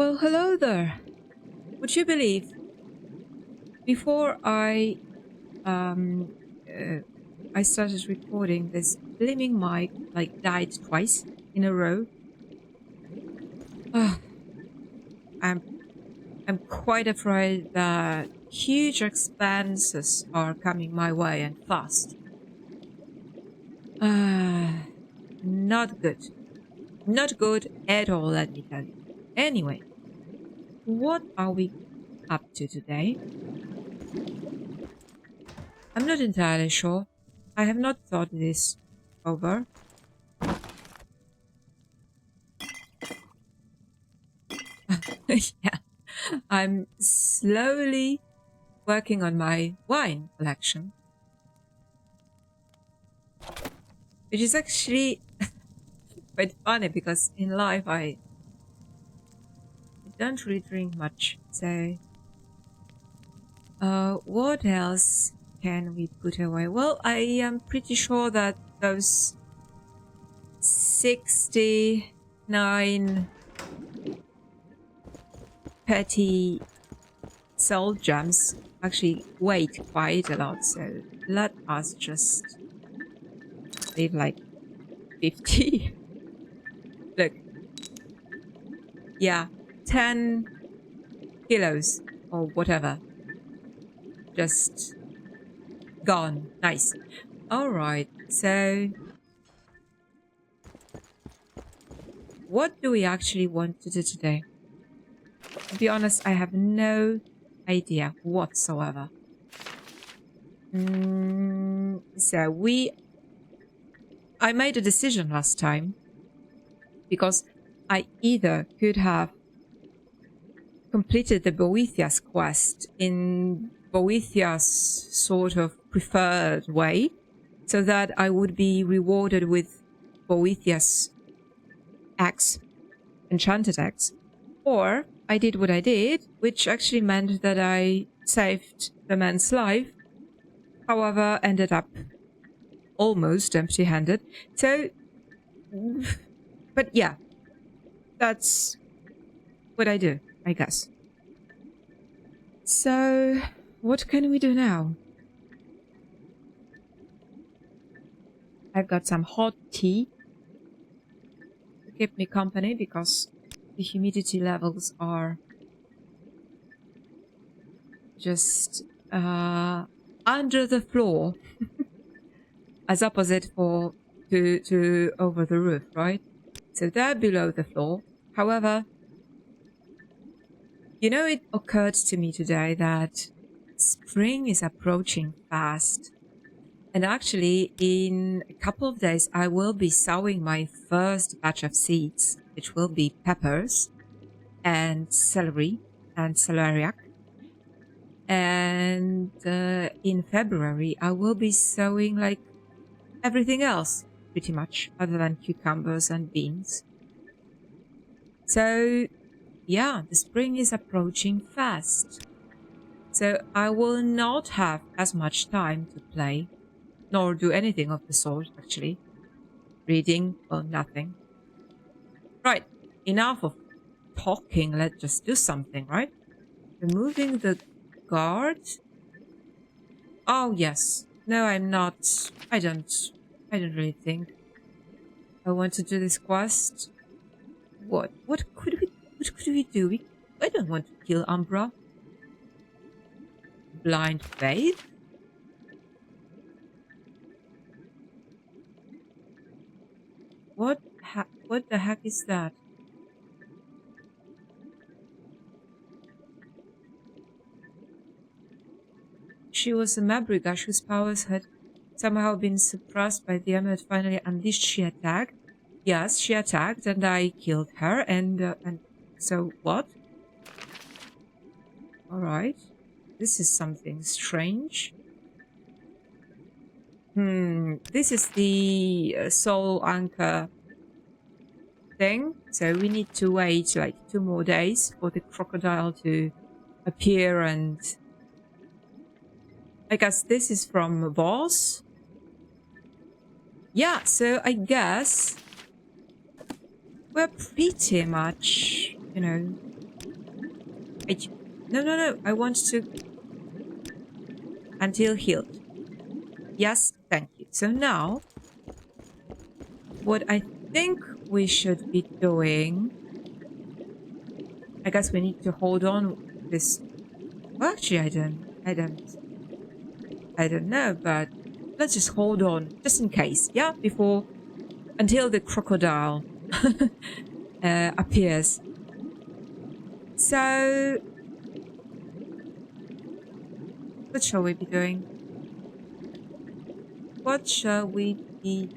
Well, hello there. Would you believe before um I started recording, this blimmin' mic like died twice in a row. Ah, I'm I'm quite afraid that huge expenses are coming my way and fast. Ah, not good. Not good at all, let me tell you. Anyway, what are we up to today? I'm not entirely sure. I have not thought this over. Yeah, I'm slowly working on my wine collection, which is actually quite funny because in life I don't really drink much. So, what else can we put away? Well, I am pretty sure that those 69 petty soul gems actually weighed quite a lot. So let us just leave like 50. Look, yeah, 10 kilos or whatever. Just gone. Nice. All right. So what do we actually want to do today? To be honest, I have no idea whatsoever. I made a decision last time because I either could have completed the Boethius quest in Boethius sort of preferred way, so that I would be rewarded with Boethius X, enchanted X, or I did what I did, which actually meant that I saved the man's life, however, ended up almost empty-handed. So, but yeah, that's what I do, I guess. So, what can we do now? I've got some hot tea to keep me company because the humidity levels are just under the floor, as opposite to over the roof, right? So they're below the floor. However, you know, it occurred to me today that spring is approaching fast. And actually, in a couple of days, I will be sowing my first batch of seeds, which will be peppers and celery and celeriac. And in February, I will be sowing like everything else, pretty much, other than cucumbers and beans. So, yeah, the spring is approaching fast. So I will not have as much time to play, nor do anything of the sort, actually. Reading, well, nothing. Right, enough of talking, let's just do something, right? Removing the guard. Oh, yes. No, I'm not. I don't really think I want to do this quest. What could we do? I don't want to kill Umbra. Blind faith? What the heck is that? She was a Mabrigash whose powers had somehow been suppressed by the amulet. Finally unleashed, she attacked. Yes, she attacked and I killed her and so what? Alright. This is something strange. This is the soul anchor thing. So we need to wait like 2 more days for the crocodile to appear, and I guess this is from Voss. Yeah, so I guess we're pretty much, you know, No, no, no. I want to... Until healed. Yes, thank you. So now, what I think we should be doing... I guess we need to hold on this... Well, actually, I don't know, but let's just hold on, just in case, yeah? Until the crocodile appears. So, what shall we be doing? What shall we be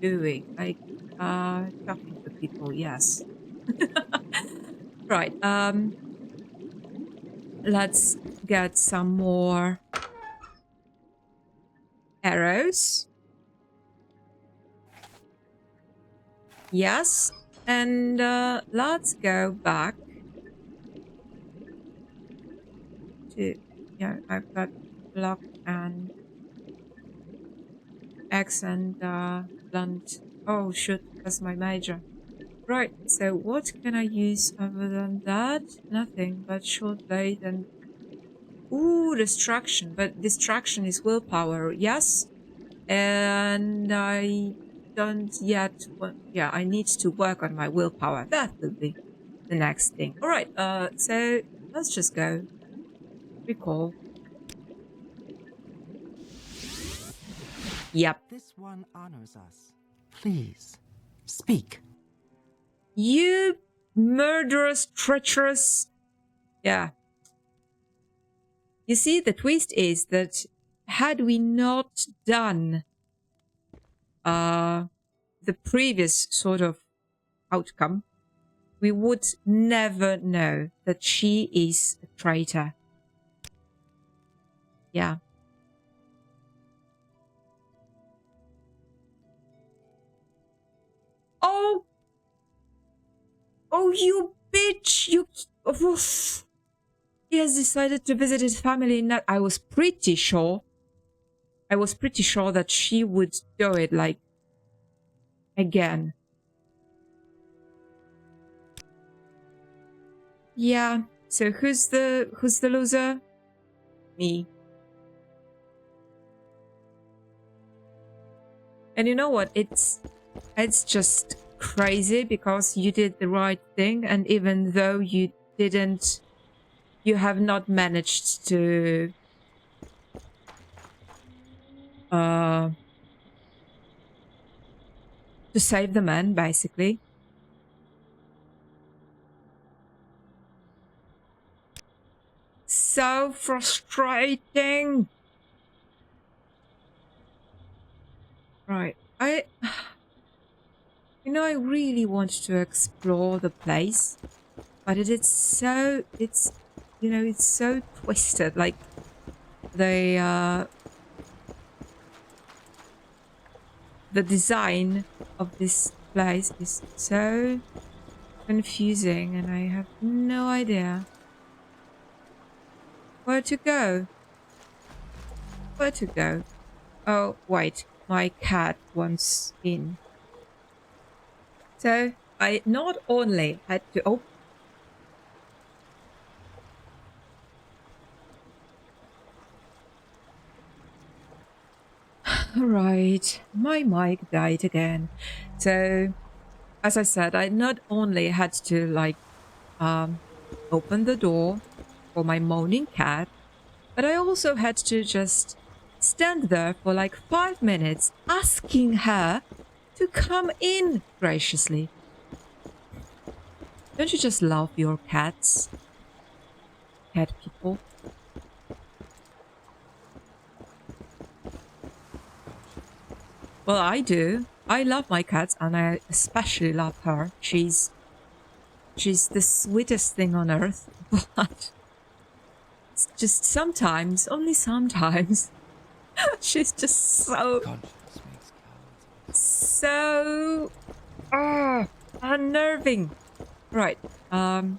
doing? Like, talking to people, yes. Right, let's get some more arrows. Yes, and let's go back to... Yeah, I've got block and X and blunt. Oh, shoot, that's my major. Right, so what can I use other than that? Nothing but short blade and... Ooh, distraction. But distraction is willpower, yes? And I don't yet... Yeah, I need to work on my willpower. That will be the next thing. Alright, so let's just go. Recall. Yep. This one honors us. Please, speak. You murderous, treacherous... Yeah. You see, the twist is that had we not done the previous sort of outcome, we would never know that she is a traitor. Yeah. Oh! Oh, you bitch! You... Oof. He has decided to visit his family. Not... I was pretty sure that she would do it, like, again. Yeah. So who's the loser? Me. And you know what? It's just crazy because you did the right thing, and even though you didn't, you have not managed to save the man, basically. So frustrating. Right. You know, I really want to explore the place, but it's so twisted. Like the design of this place is so confusing, and I have no idea where to go. Where to go? Oh, wait. My cat wants in. So I not only had to open... Right, my mic died again. So, as I said, I not only had to, like, open the door for my moaning cat, but I also had to just stand there for like 5 minutes asking her to come in graciously. Don't you just love your cats? Cat people. Well, I do. I love my cats, and I especially love her. She's the sweetest thing on earth, but it's just sometimes, only sometimes, she's just so unnerving. Right. I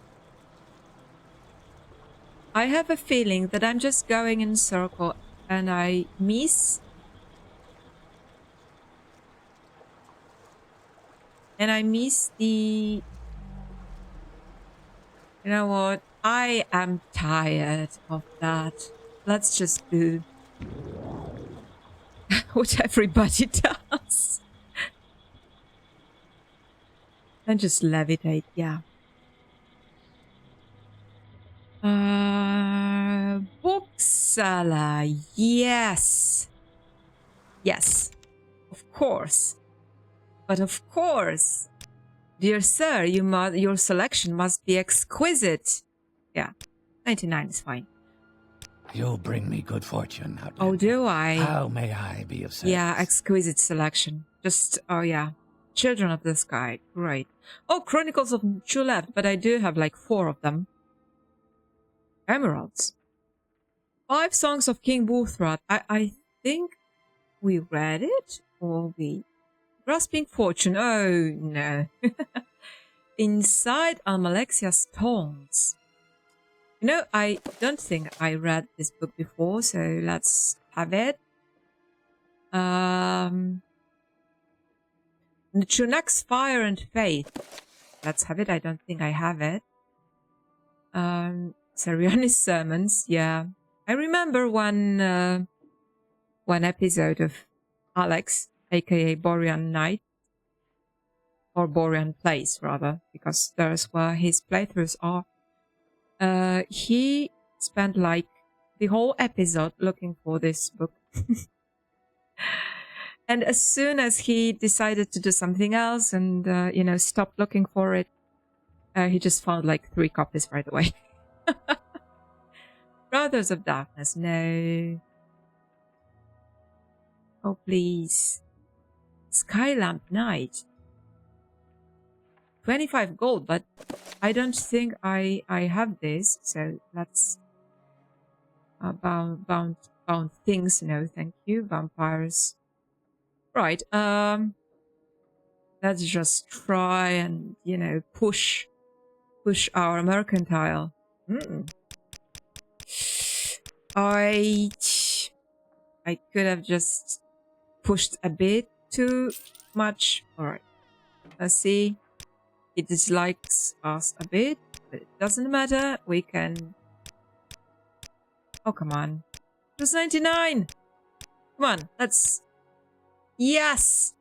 have a feeling that I'm just going in a circle, and I miss the You know what? I am tired of that. Let's just do what everybody does. And just levitate, yeah. Bookseller, yes. Yes, of course. But of course, dear sir, your selection must be exquisite. Yeah, 99 is fine. You'll bring me good fortune, Outlander. Oh, do I? How may I be of service? Yeah, exquisite selection. Just, oh yeah. Children of the Sky, great. Oh, Chronicles of True Love, but I do have like 4 of them. Emeralds. 5 Songs of King Buthrat. I think we read it, or we... Grasping Fortune, oh no. Inside Almalexia's Tones. You know, I don't think I read this book before, so let's have it. Chunak's Fire and Faith. Let's have it. I don't think I have it. Sarionis Sermons. Yeah. I remember one episode of Alex, aka Borean Knight. Or Borean Place, rather, because there's where his playthroughs are. He spent like the whole episode looking for this book. And as soon as he decided to do something else and, you know, stopped looking for it, he just found like 3 copies right away. Brothers of Darkness, no. Oh, please. Skylamp Knight. 25 gold, but I don't think I have this, so let's bound things, no thank you. Vampires. Right, let's just try and, you know, push our mercantile. I could have just pushed a bit too much. Alright, let's see. He dislikes us a bit, but it doesn't matter. We can... Oh, come on. Just 99! Come on, let's... Yes!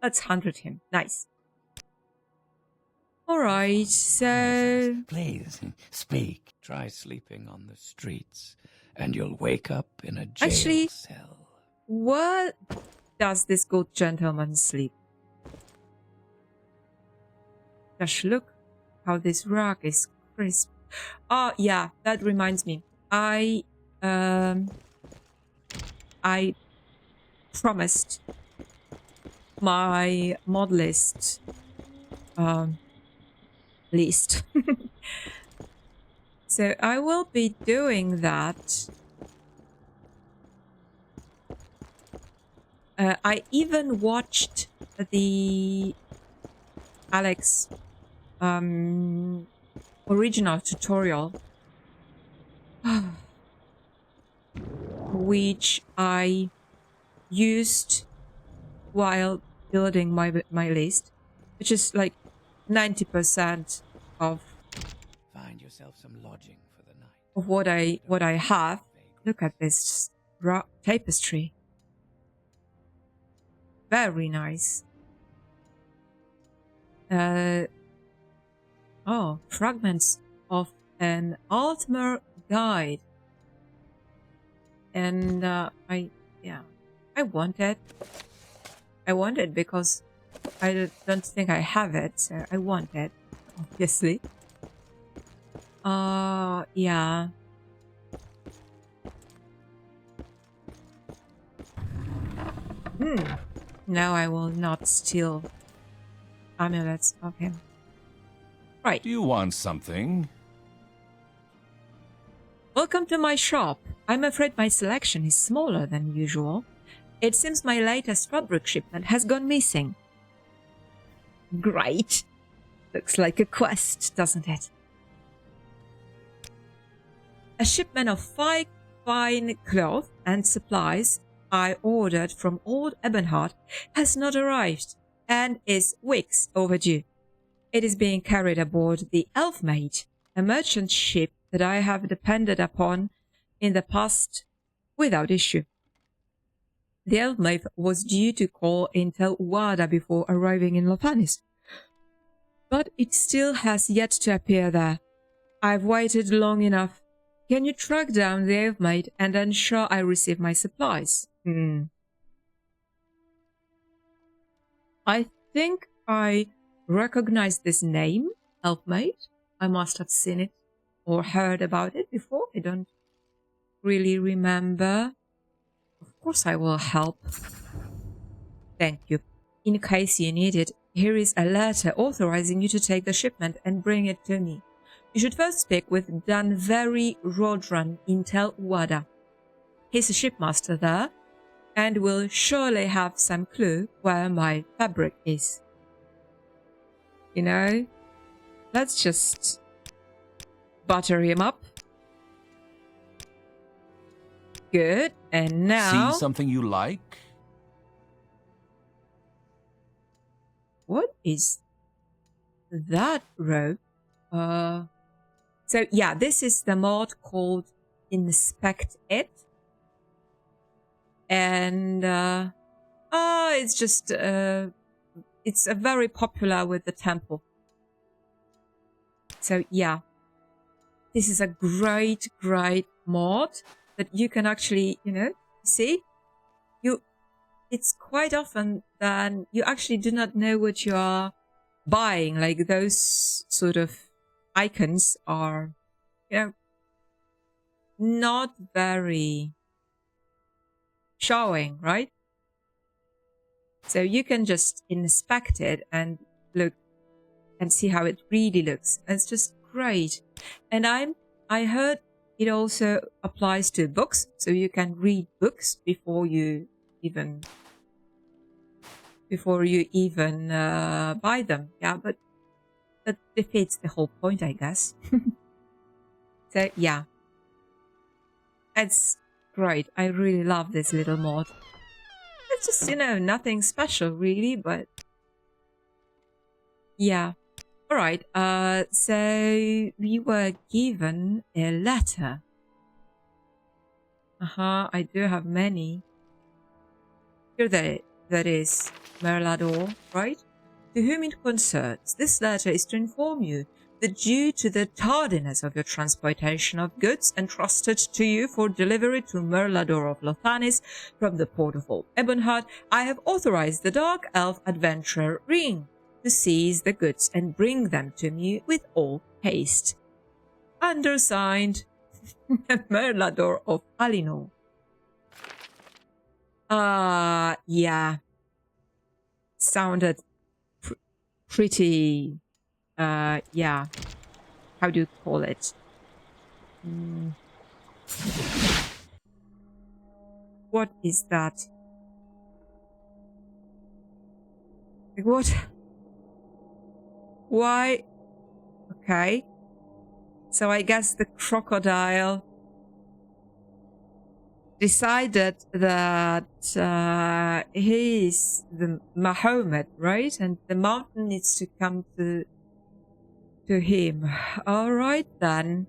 Let's 100 him. Nice. Alright, so... Please, speak. Try sleeping on the streets, and you'll wake up in a jail cell. Where does this good gentleman sleep? Just look how this rug is crisp. Oh, yeah, that reminds me. I promised my mod list so I will be doing that. I even watched the Alex original tutorial which I used while building my list, which is like 90% of Find yourself some lodging for the night. of what I have. Look at this tapestry. Very nice. Oh, fragments of an Altmer guide. And I want it. I want it because I don't think I have it, so I want it, obviously. Yeah. No, I will not steal amulets of him. Right. Do you want something? Welcome to my shop. I'm afraid my selection is smaller than usual. It seems my latest fabric shipment has gone missing. Great. Looks like a quest, doesn't it? A shipment of fine cloth and supplies I ordered from old Ebonheart has not arrived and is weeks overdue. It is being carried aboard the Elfmaiden, a merchant ship that I have depended upon in the past without issue. The Elfmaiden was due to call in Tel Wada before arriving in Llothanis, but it still has yet to appear there. I've waited long enough. Can you track down the Elfmaiden and ensure I receive my supplies? I think I recognize this name, Elfmaiden. I must have seen it or heard about it before. I don't really remember. Of course I will help. Thank you. In case you need it, here is a letter authorizing you to take the shipment and bring it to me. You should first speak with Danveri Rodran in Tel Wada. He's a shipmaster there, and will surely have some clue where my fabric is. You know, let's just butter him up. Good, and now... See something you like? What is that rope? So yeah, this is the mod called Inspect It. And it's just it's a very popular with the temple. So yeah, this is a great mod that you can actually, you know, see. It's quite often that you actually do not know what you are buying. Like those sort of icons are, you know, not very showing, right? So you can just inspect it and look and see how it really looks. And it's just great. And I heard it also applies to books, so you can read books before you even buy them. Yeah, but that defeats the whole point, I guess. So yeah, it's great. I really love this little mod. It's just, you know, nothing special really, but yeah. All right. So we were given a letter. I do have many. Here that is Merlador, right? To whom it concerns, this letter is to inform you that due to the tardiness of your transportation of goods entrusted to you for delivery to Merlador of Llothanis from the port of Old Ebonheart, I have authorized the dark elf adventurer Riin to seize the goods and bring them to me with all haste. Undersigned, Merlador of Alinor. Yeah. Sounded pretty, yeah. How do you call it? What is that? Like what? Why? Okay. So I guess the crocodile decided that he is the Mahomet, right? And the mountain needs to come to him. All right, then.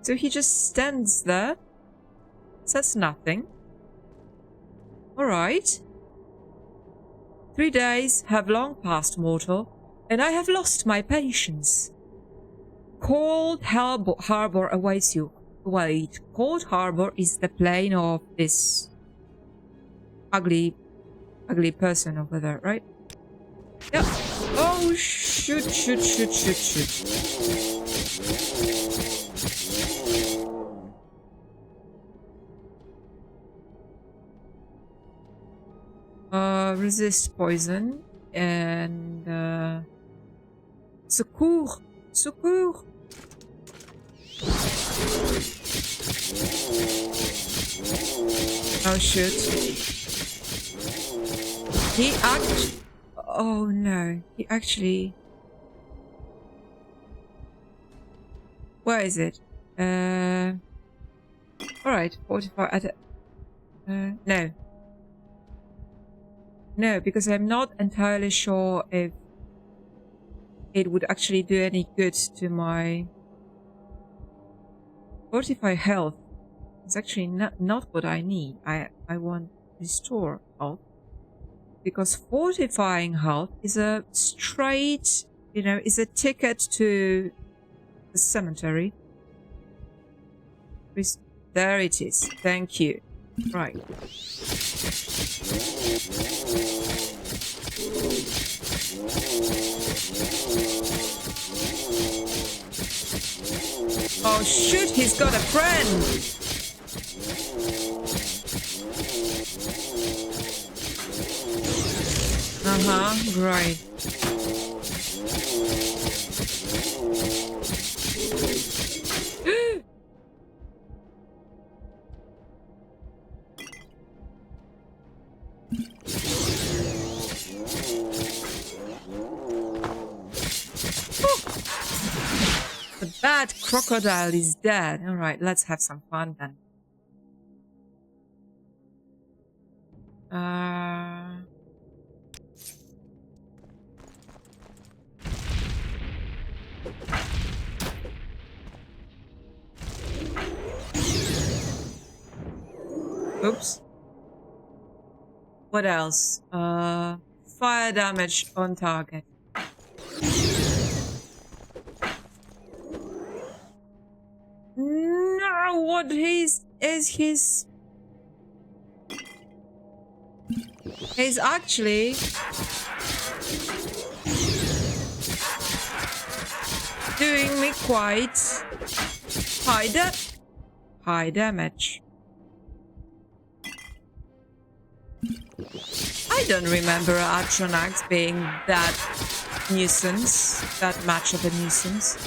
So he just stands there, says nothing. All right. 3 days have long passed, mortal, and I have lost my patience. Cold Harbor awaits you. Wait, Cold Harbor is the plane of this ugly person over there, right? Yeah. Oh, shoot. Resist poison and secours. Oh shit. Oh no. He actually... Where is it? Alright, 45 at no. No, because I'm not entirely sure if it would actually do any good to my fortify health. It's actually not what I need. I want restore health. Because fortifying health is a straight, is a ticket to the cemetery. There it is. Thank you. Right. Oh shoot, he's got a friend! Right. The bad crocodile is dead. Alright, let's have some fun then. Oops. What else? Fire damage on target. No, what is his... He's actually... doing me quite high damage. I don't remember Atronax being that nuisance, that much of a nuisance.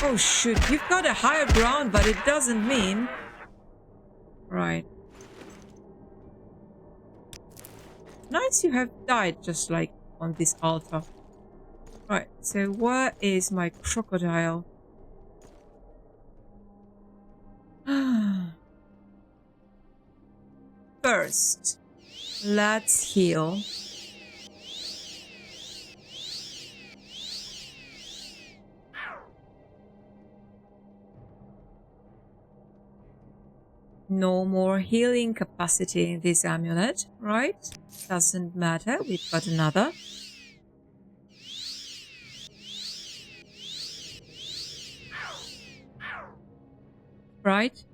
Oh shoot, you've got a higher ground, but it doesn't mean... Right. Nice you have died just like on this altar. Right, so where is my crocodile? First, let's heal. No more healing capacity in this amulet, right? Doesn't matter, we've got another. Right?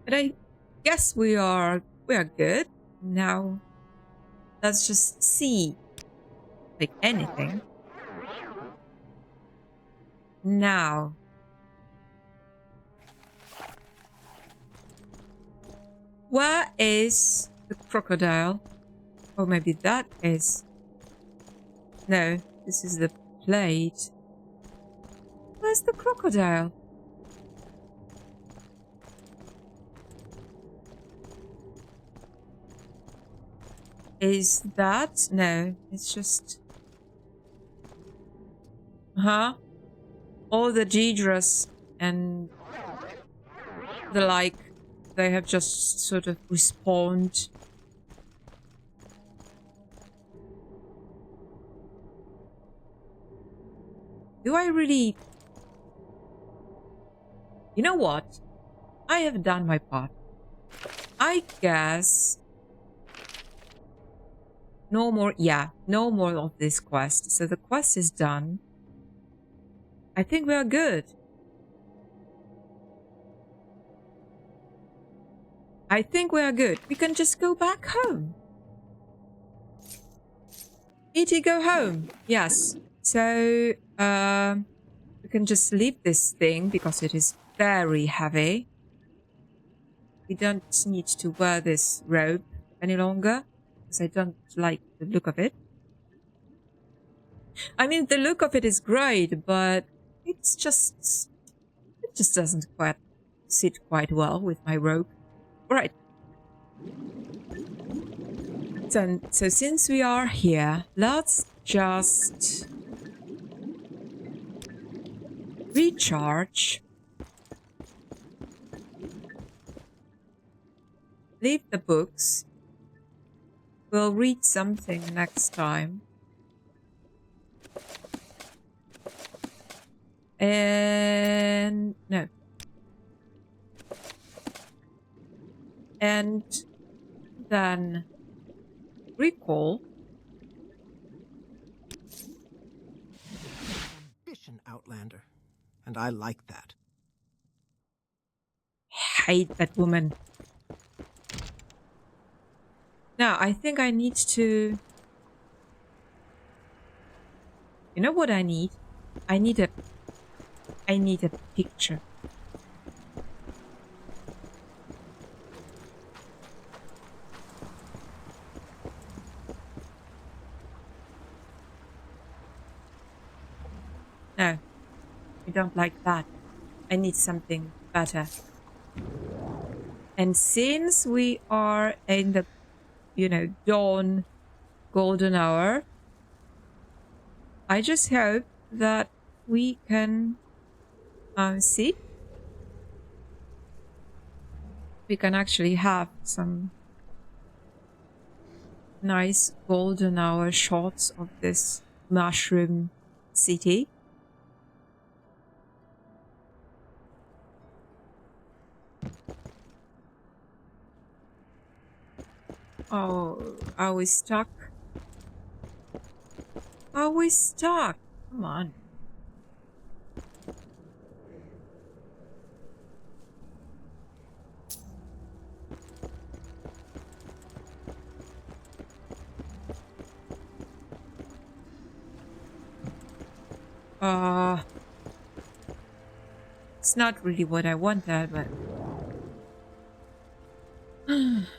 But I guess we are good. Now, let's just see. Like anything. Now. Where is the crocodile? Or maybe that is... No, this is the plate. Where's the crocodile? Is that... No, it's just... All the Deidras and the like, they have just sort of respawned. Do I really... You know what? I have done my part. I guess... No more... Yeah, no more of this quest. So the quest is done. I think we are good. I think we are good. We can just go back home. E.T. go home. Yes. So, we can just leave this thing because it is very heavy. We don't need to wear this robe any longer because I don't like the look of it. I mean, the look of it is great, but it just doesn't quite sit quite well with my robe. Right. So since we are here, let's just recharge. leave the books. We'll read something next time. And no. And then recall. Ambition, Outlander. And I like that. Hate that woman. Now, I think I need to... You know what I need? I need a picture. No, I don't like that. I need something better. And since we are in the, dawn golden hour, I just hope that we can see. We can actually have some nice golden hour shots of this mushroom city. Oh, are we stuck? Are we stuck? Come on. It's not really what I wanted, but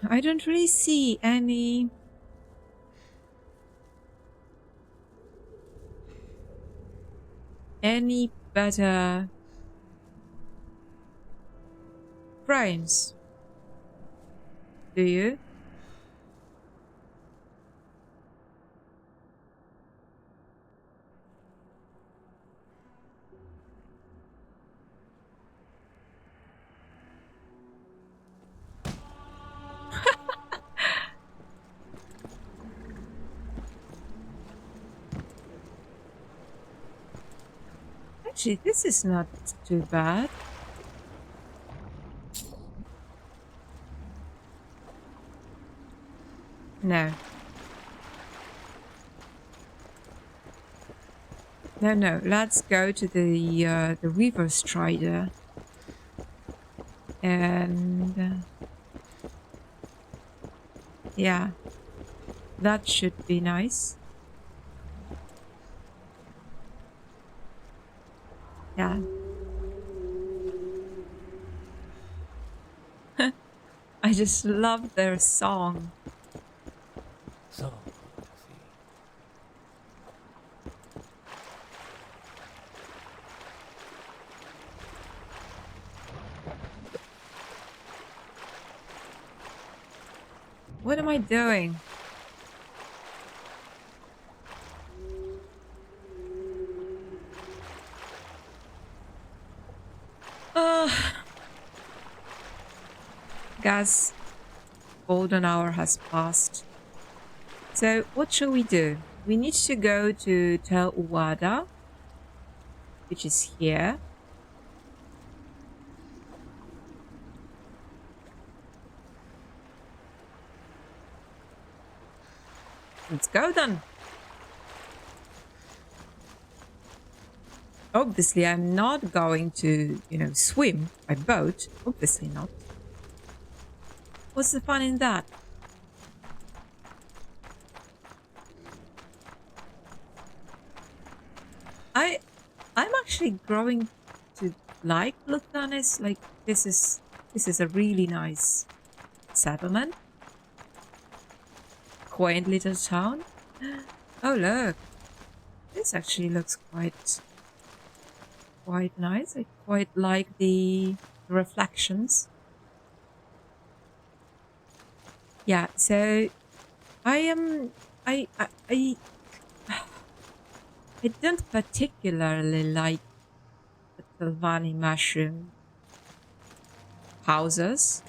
I don't really see any better frames. Do you? Actually, this is not too bad. No. No. Let's go to the River Strider. And yeah, that should be nice. Yeah. I just love their song. So, What am I doing? Guys, golden hour has passed. So what shall we do? We need to go to Tel Uwada, which is here. Let's go then. Obviously, I'm not going to, swim by boat. Obviously not. What's the fun in that? I'm actually growing to like Llothanis. Like this is a really nice settlement. Quaint little town. Oh look, this actually looks quite nice. I quite like the reflections. Yeah, so I don't particularly like the Telvanni mushroom houses,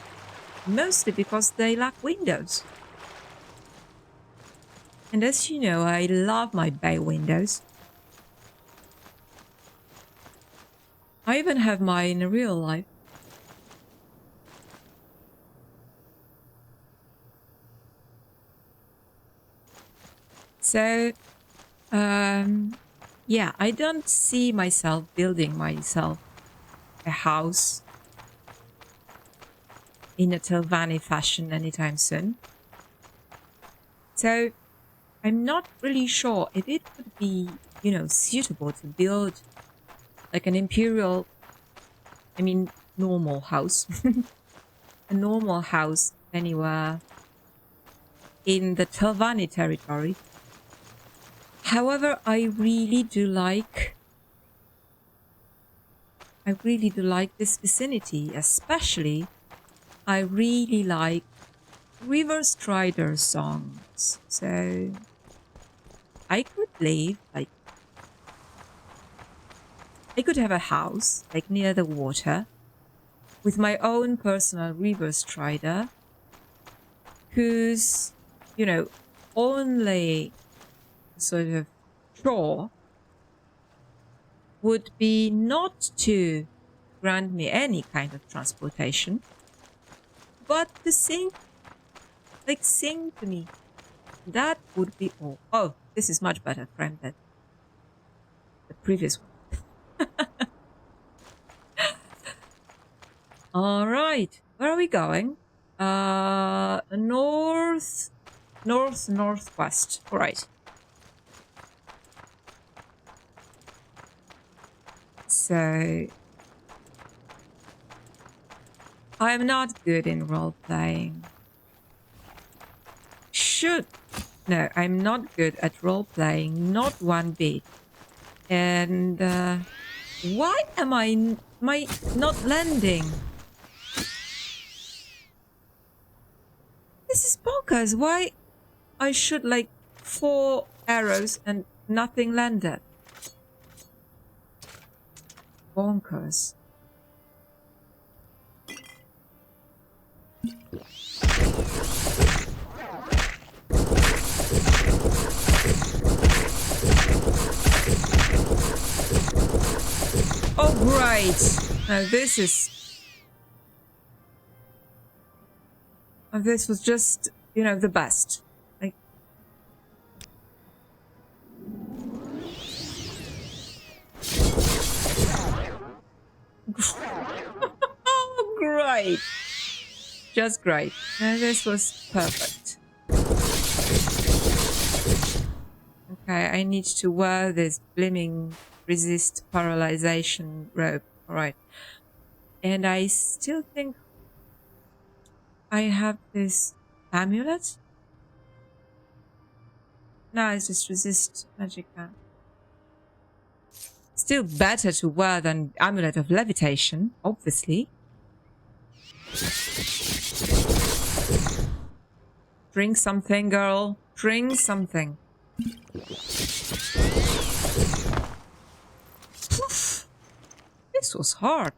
mostly because they lack windows. And as you know, I love my bay windows. I even have mine in real life. So, yeah, I don't see myself building myself a house in a Telvanni fashion anytime soon. So, I'm not really sure if it would be, you know, suitable to build like an imperial, I mean, normal house. A normal house anywhere in the Telvanni territory. However, I really do like this vicinity, especially I really like River Strider songs. So I could live like I could have a house like near the water with my own personal River Strider whose, you know, only sort of chore would be not to grant me any kind of transportation, but to sing, like sing to me. That would be all. Oh, this is much better framed than the previous one. All right, where are we going? Northwest. All right. So I'm not good in role playing. No, I'm not good at role playing, not one bit. And why am I not landing? This is bonkers. Why I shoot like 4 arrows and nothing landed? Bonkers. Oh, great. Now this was just, you know, the best. Like, oh, great. Just great. Now this was perfect. Okay, I need to wear this blimmin' resist paralyzation robe. All right. And I still think I have this amulet. No, it's just resist magicka. Still better to wear than amulet of levitation, obviously. Drink something, girl. Drink something. Poof. This was hard.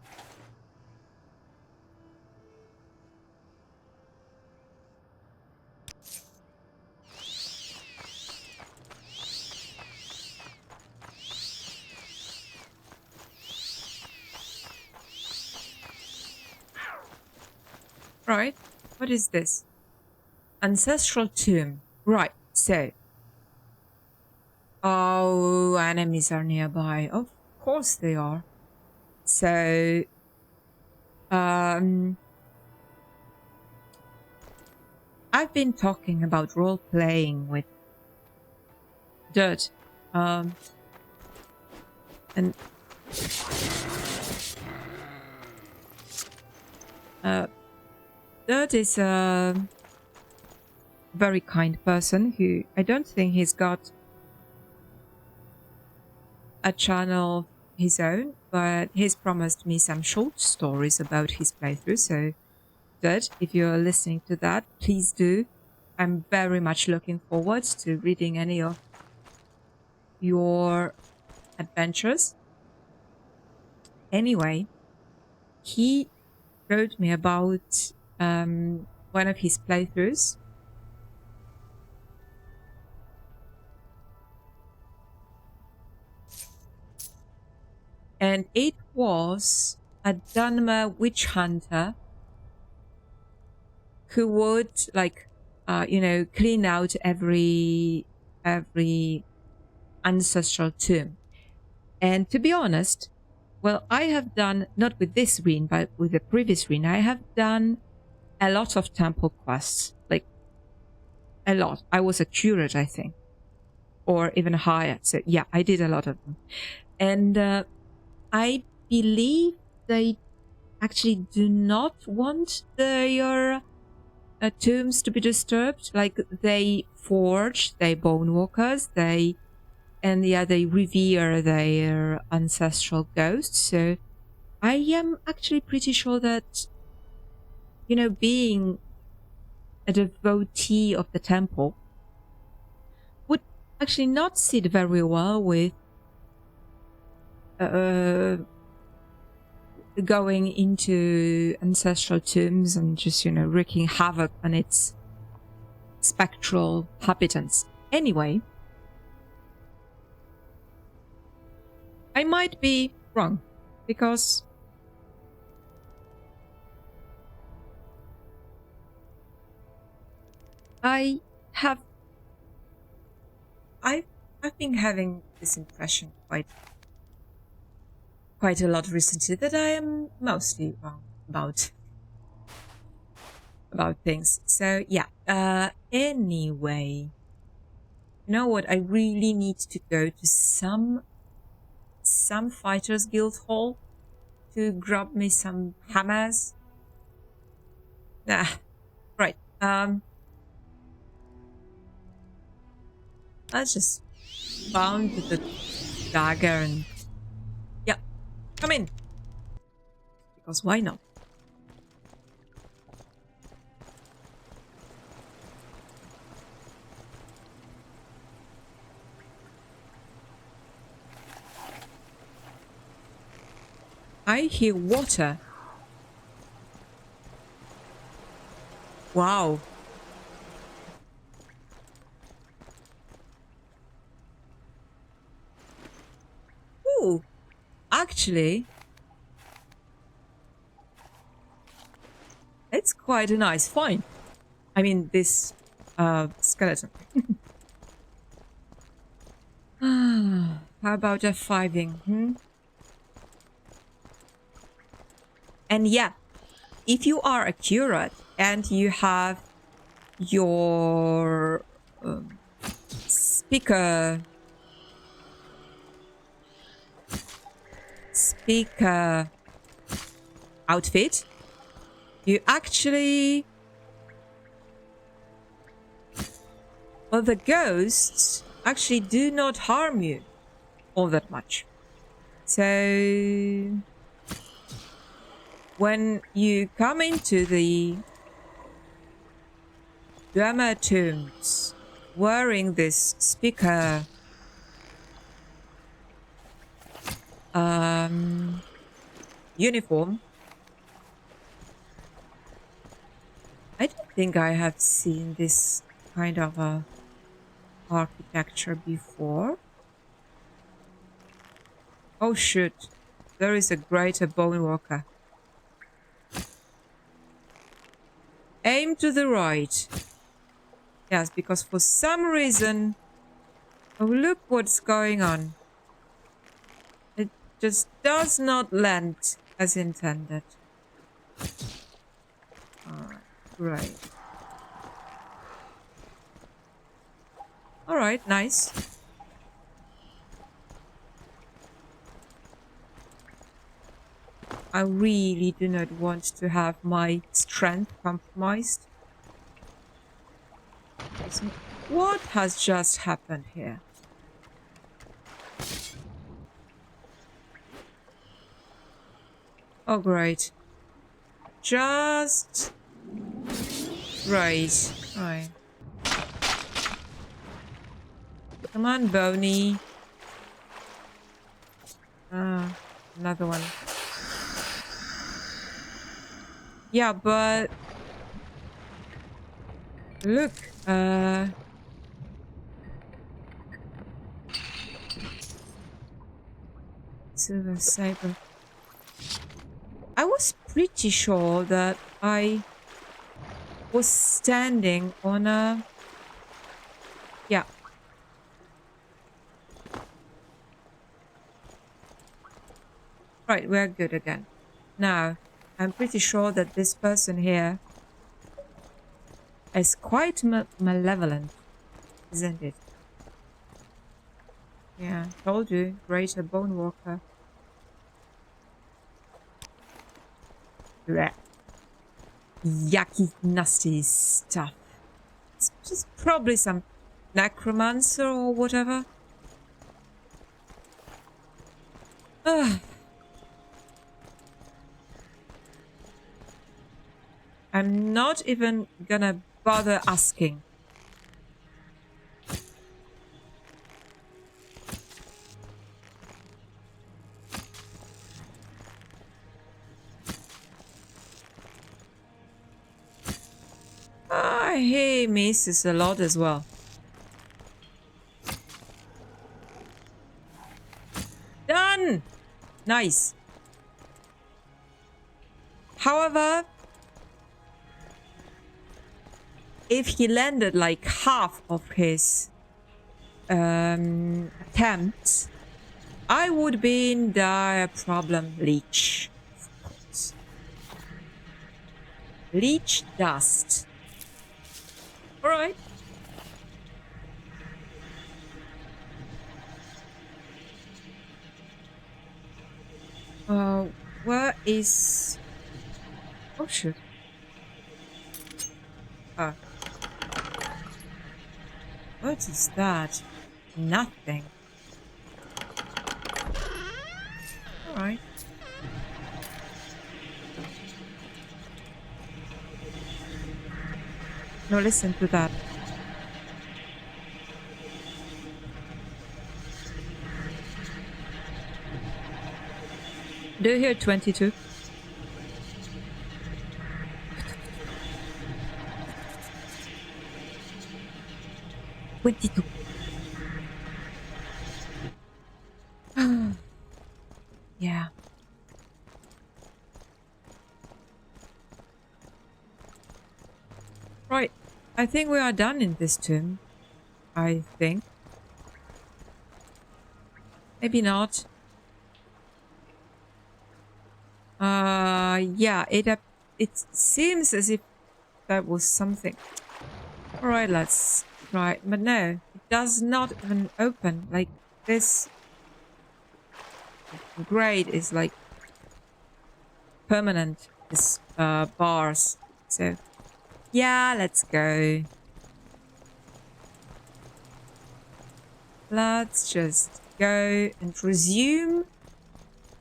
Right. What is this? Ancestral tomb. Right. So. Oh, enemies are nearby. Of course they are. So. I've been talking about role playing with Dirt. And Dirt is a very kind person who I don't think he's got a channel of his own, but he's promised me some short stories about his playthrough. So, Dirt, if you're listening to that, please do. I'm very much looking forward to reading any of your adventures. Anyway, he wrote me about one of his playthroughs. And it was a Dunmer witch hunter who would clean out every ancestral tomb. And to be honest, well, I have done, not with this Riin, but with the previous Riin, I have done a lot of temple quests, like a lot. I was a curate, I think, or even higher. So yeah, I did a lot of them. And I believe they actually do not want their tombs to be disturbed. Like they forge their bone walkers, they revere their ancestral ghosts. So I am actually pretty sure that, being a devotee of the temple would actually not sit very well with going into ancestral tombs and just, wreaking havoc on its spectral habitants. Anyway, I might be wrong, because I've been having this impression quite a lot recently that I am mostly wrong about things. So yeah. Anyway, you know what? I really need to go to some Fighters Guild hall to grab me some hammers. Right. I just found the dagger and yeah, come in. Because why not? I hear water. Wow. Ooh, actually, it's quite a nice find. I mean, this skeleton. How about a fiving? And yeah, if you are a curate and you have your speaker outfit, you actually, well, the ghosts actually do not harm you all that much. So when you come into the Dwemer tombs wearing this speaker uniform, I don't think I have seen this kind of a architecture before. Oh shoot, there is a greater bone walker. Aim to the right. Yes, because for some reason, oh look what's going on. It just does not land as intended. Alright, great. Alright, nice. I really do not want to have my strength compromised. What has just happened here? Oh, great. Just... right. Right. Come on, Boney. Ah, another one. Yeah, but Look, silver saber. I was pretty sure that I was standing on a... Yeah. Right, we're good again. Now, I'm pretty sure that this person here is quite malevolent, isn't it? Yeah, told you. Greater bone walker. Blech. Yucky, nasty stuff. It's just probably some necromancer or whatever. Ugh. I'm not even gonna bother asking. He misses a lot as well. Done! Nice. However, if he landed like half of his attempts, I would be in dire problem. Leech. Of course. Leech dust. Alright. Where is... Oh, shit. Ah. What is that? Nothing. Alright. No, listen to that. Do you hear 22? Yeah. Right. I think we are done in this tomb. I think. Maybe not. Yeah, it seems as if that was something. Alright, let's try. But no, it does not even open. Like, this grade is like permanent. This bars. So, yeah, let's go. Let's just go and resume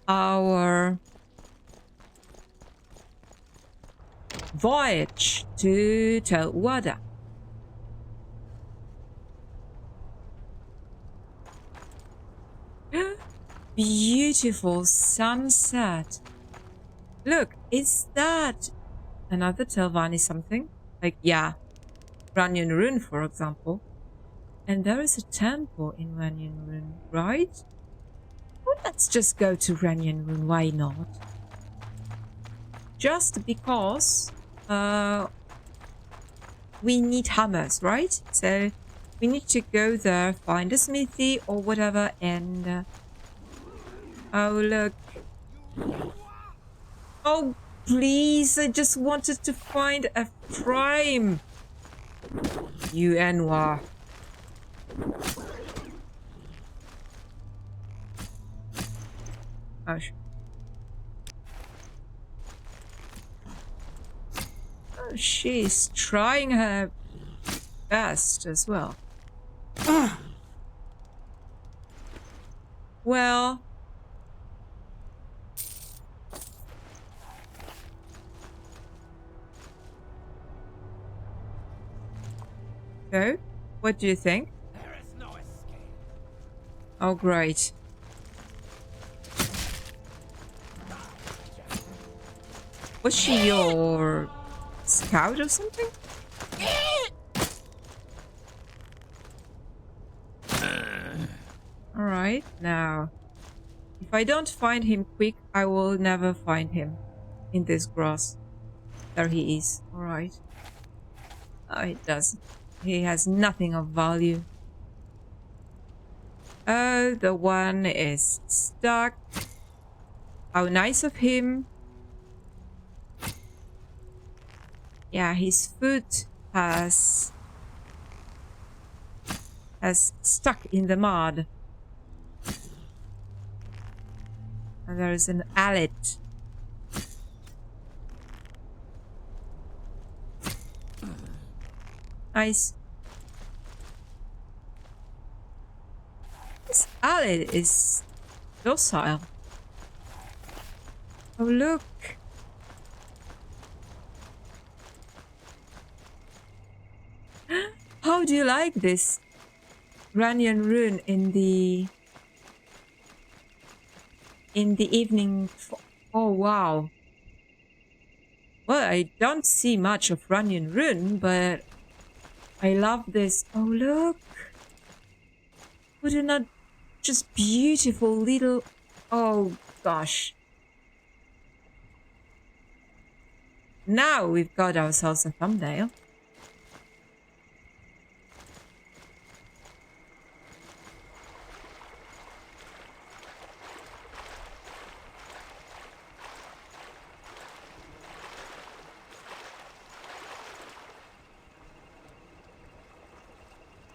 our voyage to Telwada. Beautiful sunset. Look, is that another Telvanni something? Like, yeah, Ranyon Ruhn, for example. And there is a temple in Ranyon Ruhn, right? Well, let's just go to Ranyon Ruhn, why not? Just because we need hammers, right? So we need to go there, find a smithy or whatever, and oh, look. Oh, please, I just wanted to find a prime. You Enwa. Oh, she's trying her best as well. Well, so what do you think? There is no escape. Oh, great. Was she your scout or something? Alright, now. If I don't find him quick, I will never find him in this grass. There he is. Alright. Oh, it doesn't. He has nothing of value. Oh, the one is stuck. How nice of him. Yeah, his foot has stuck in the mud. And there is an allet. Nice. This allet is docile. Oh, look. How do you like this? Ranyon Ruhn in the evening. Oh, wow. Well, I don't see much of Ranyon Ruhn, but I love this. Oh, look. What a not just beautiful little... Oh, gosh. Now we've got ourselves a thumbnail.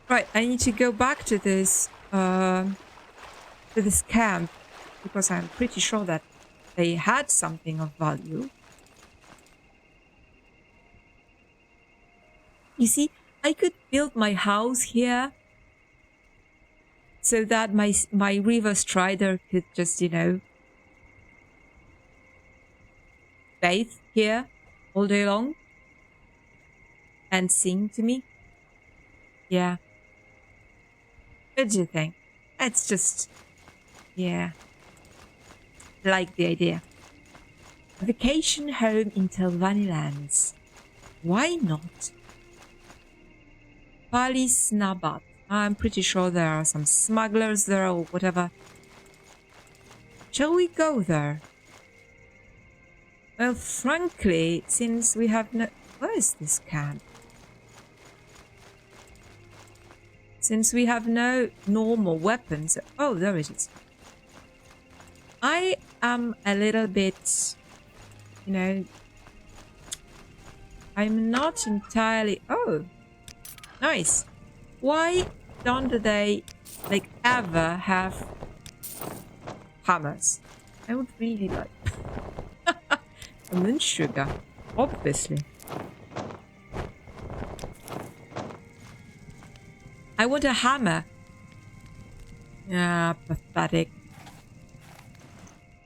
Right, I need to go back to this camp because I'm pretty sure that they had something of value. You see, I could build my house here so that my river strider could just, you know, bathe here all day long and sing to me. Yeah. What do you think? It's just, yeah, like the idea. A vacation home in Llothanis lands. Why not? Palisnabat. I'm pretty sure there are some smugglers there or whatever. Shall we go there? Well, frankly, since we have no... Where is this camp? Since we have no normal weapons... Oh, there it is. I am a little bit... You know... I'm not entirely... Oh! Nice. Why don't they, like, ever have hammers? I would really like... And sugar, obviously. I want a hammer. Yeah, pathetic.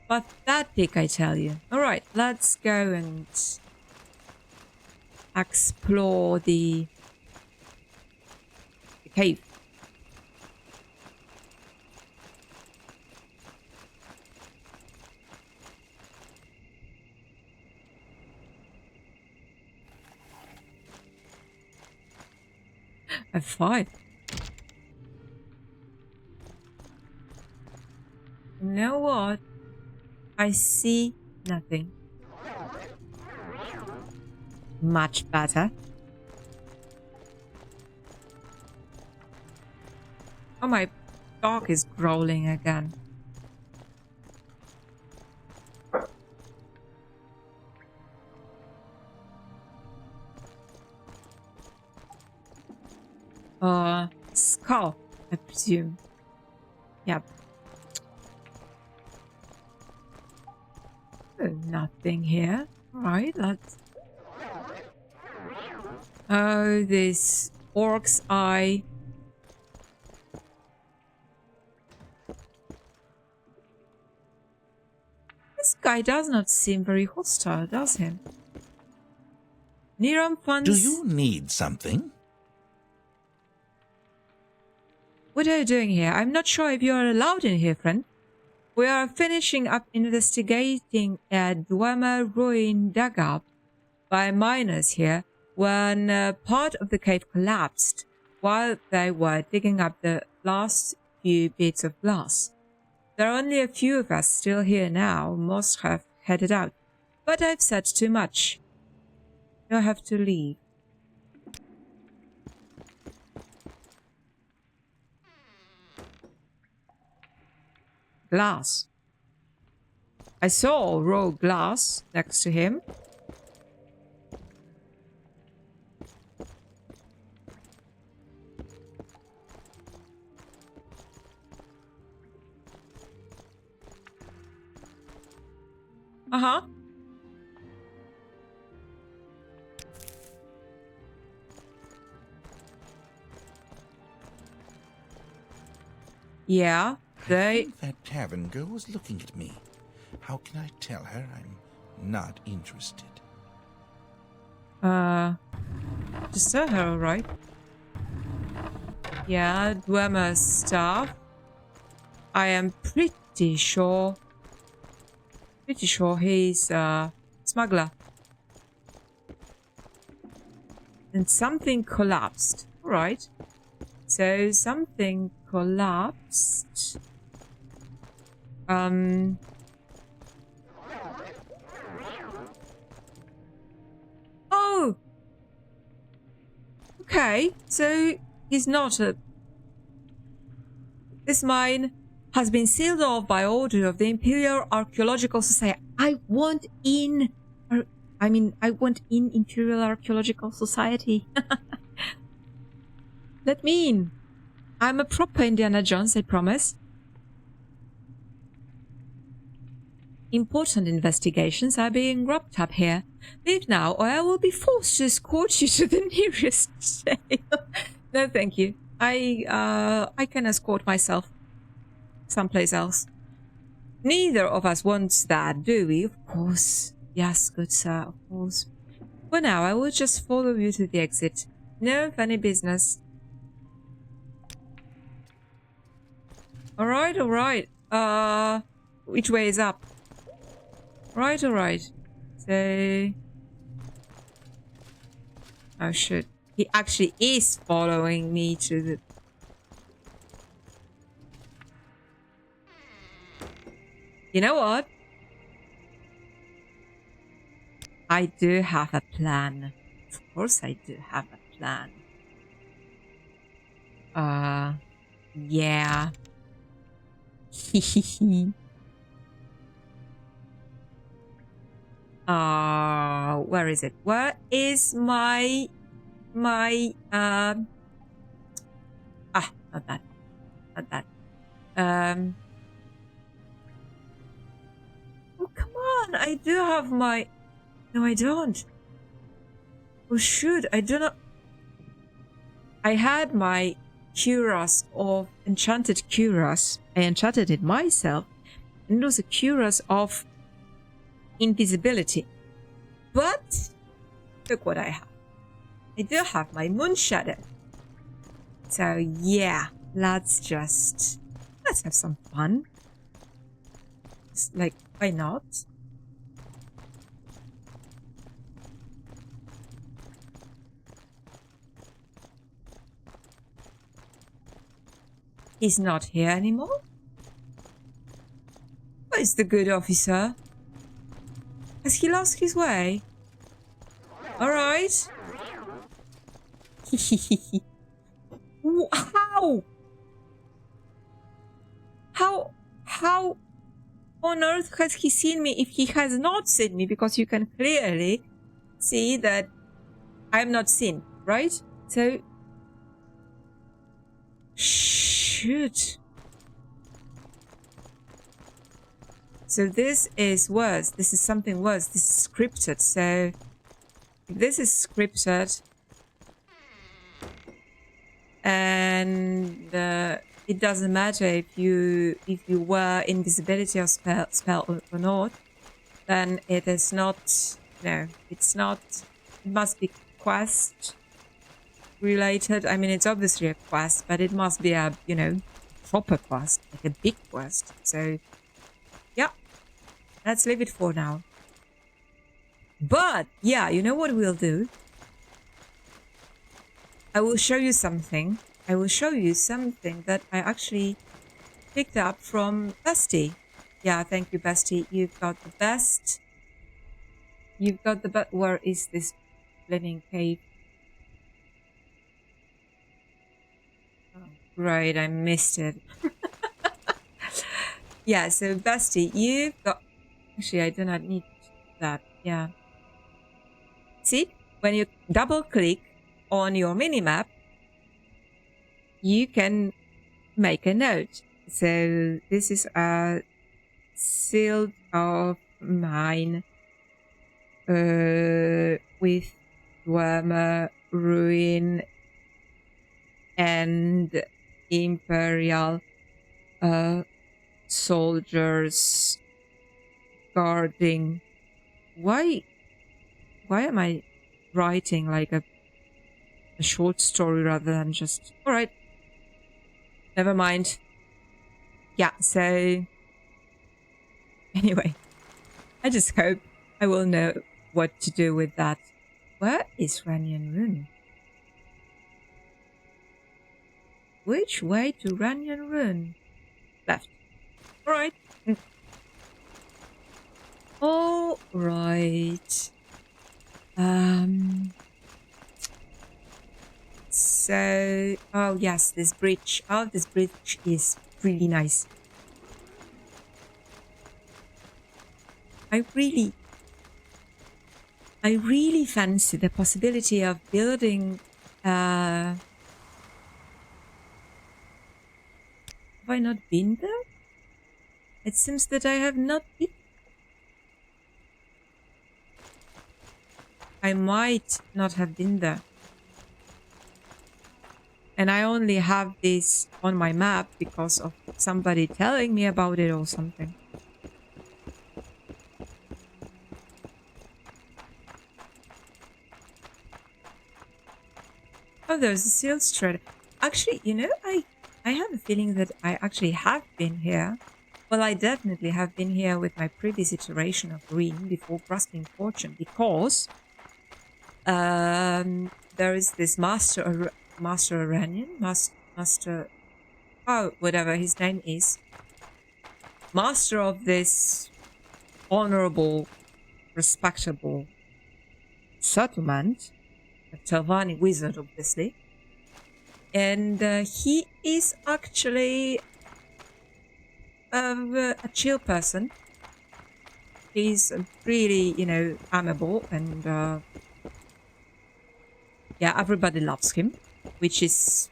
Pathetic, I tell you. Alright, let's go and explore the cave. F5. You know what? I see nothing. Much better. Oh, my dog is growling again. Skull, I presume. Yep. Oh, nothing here. Alright, let's... Oh, this orc's eye. This guy does not seem very hostile, does he? Niram funds... Do you need something? What are you doing here? I'm not sure if you're allowed in here, friend. We are finishing up investigating a Dwemer ruin dug up by miners here when part of the cave collapsed while they were digging up the last few few bits of glass. There are only a few of us still here now. Most have headed out. But I've said too much. You'll have to leave. Glass. I saw raw glass next to him. Uh-huh. Yeah, I they... think that tavern girl was looking at me. How can I tell her I'm not interested? Just tell her, alright? Yeah, Dwemer's staff. I am pretty sure he's a smuggler. And something collapsed. Alright. So something collapsed. Oh! Okay, so he's not a... This mine has been sealed off by order of the Imperial Archaeological Society. I want in Imperial Archaeological Society. Let me in. I'm a proper Indiana Jones, I promise. Important investigations are being wrapped up here. Leave now, or I will be forced to escort you to the nearest jail. No, thank you. I can escort myself someplace else. Neither of us wants that, do we? Of course. Yes, good sir, of course. For now, I will just follow you to the exit. No funny business. Alright, alright. Which way is up? Right, alright. So... Oh shit. He actually is following me to the... You know what? I do have a plan. Of course I do have a plan. Yeah. Where is it? Where is my not that. Not that. Oh, come on. I do have my... No, I don't. Oh, shoot. I do not... I had my cuirass of enchanted cuirass. I enchanted it myself. And it was a cuirass of invisibility. But look what I have. I do have my moon shadow. So yeah, let's have some fun. Just like, why not? He's not here anymore? Where's the good officer? Has he lost his way? Alright. How? How on earth has he seen me if he has not seen me? Because you can clearly see that I'm not seen, right? So... Shoot. So this is worse. This is something worse. This is scripted. So if this is scripted and it doesn't matter if you were invisibility or spell or not, then it is not. No, it's not. It must be quest related. I mean, it's obviously a quest, but it must be a, you know, proper quest, like a big quest. So yeah, let's leave it for now. But yeah, you know what we'll do? I will show you something. I will show you something that I actually picked up from Bestie. Yeah, thank you, Bestie. You've got the best. You've got the best. Where is this living cave? Oh, right, I missed it. Yeah, so Bestie, you've got... Actually, I do not need that. Yeah. See, when you double click on your minimap, you can make a note. So this is a shield of mine with Dwemer, Ruin, and Imperial soldiers guarding. Why am I writing like a short story rather than just... All right, never mind. Yeah, so anyway, I just hope I will know what to do with that. Where is Ranyon Ruhn? Which way to Ranyon Ruhn? Left. All right. All right. So, oh yes, this bridge. Oh, this bridge is really nice. I really fancy the possibility of building. Have I not been there? It seems that I have not been. I might not have been there. And I only have this on my map because of somebody telling me about it or something. Oh, there's a seal thread. Actually, you know, I have a feeling that I actually have been here. Well, I definitely have been here with my previous iteration of Riin before grasping fortune, because there is this Master Ranyon, Master, oh, whatever his name is, Master of this honorable, respectable settlement, a Telvanni wizard, obviously. And he is actually a chill person. He's really, you know, amiable, and yeah, everybody loves him, which is,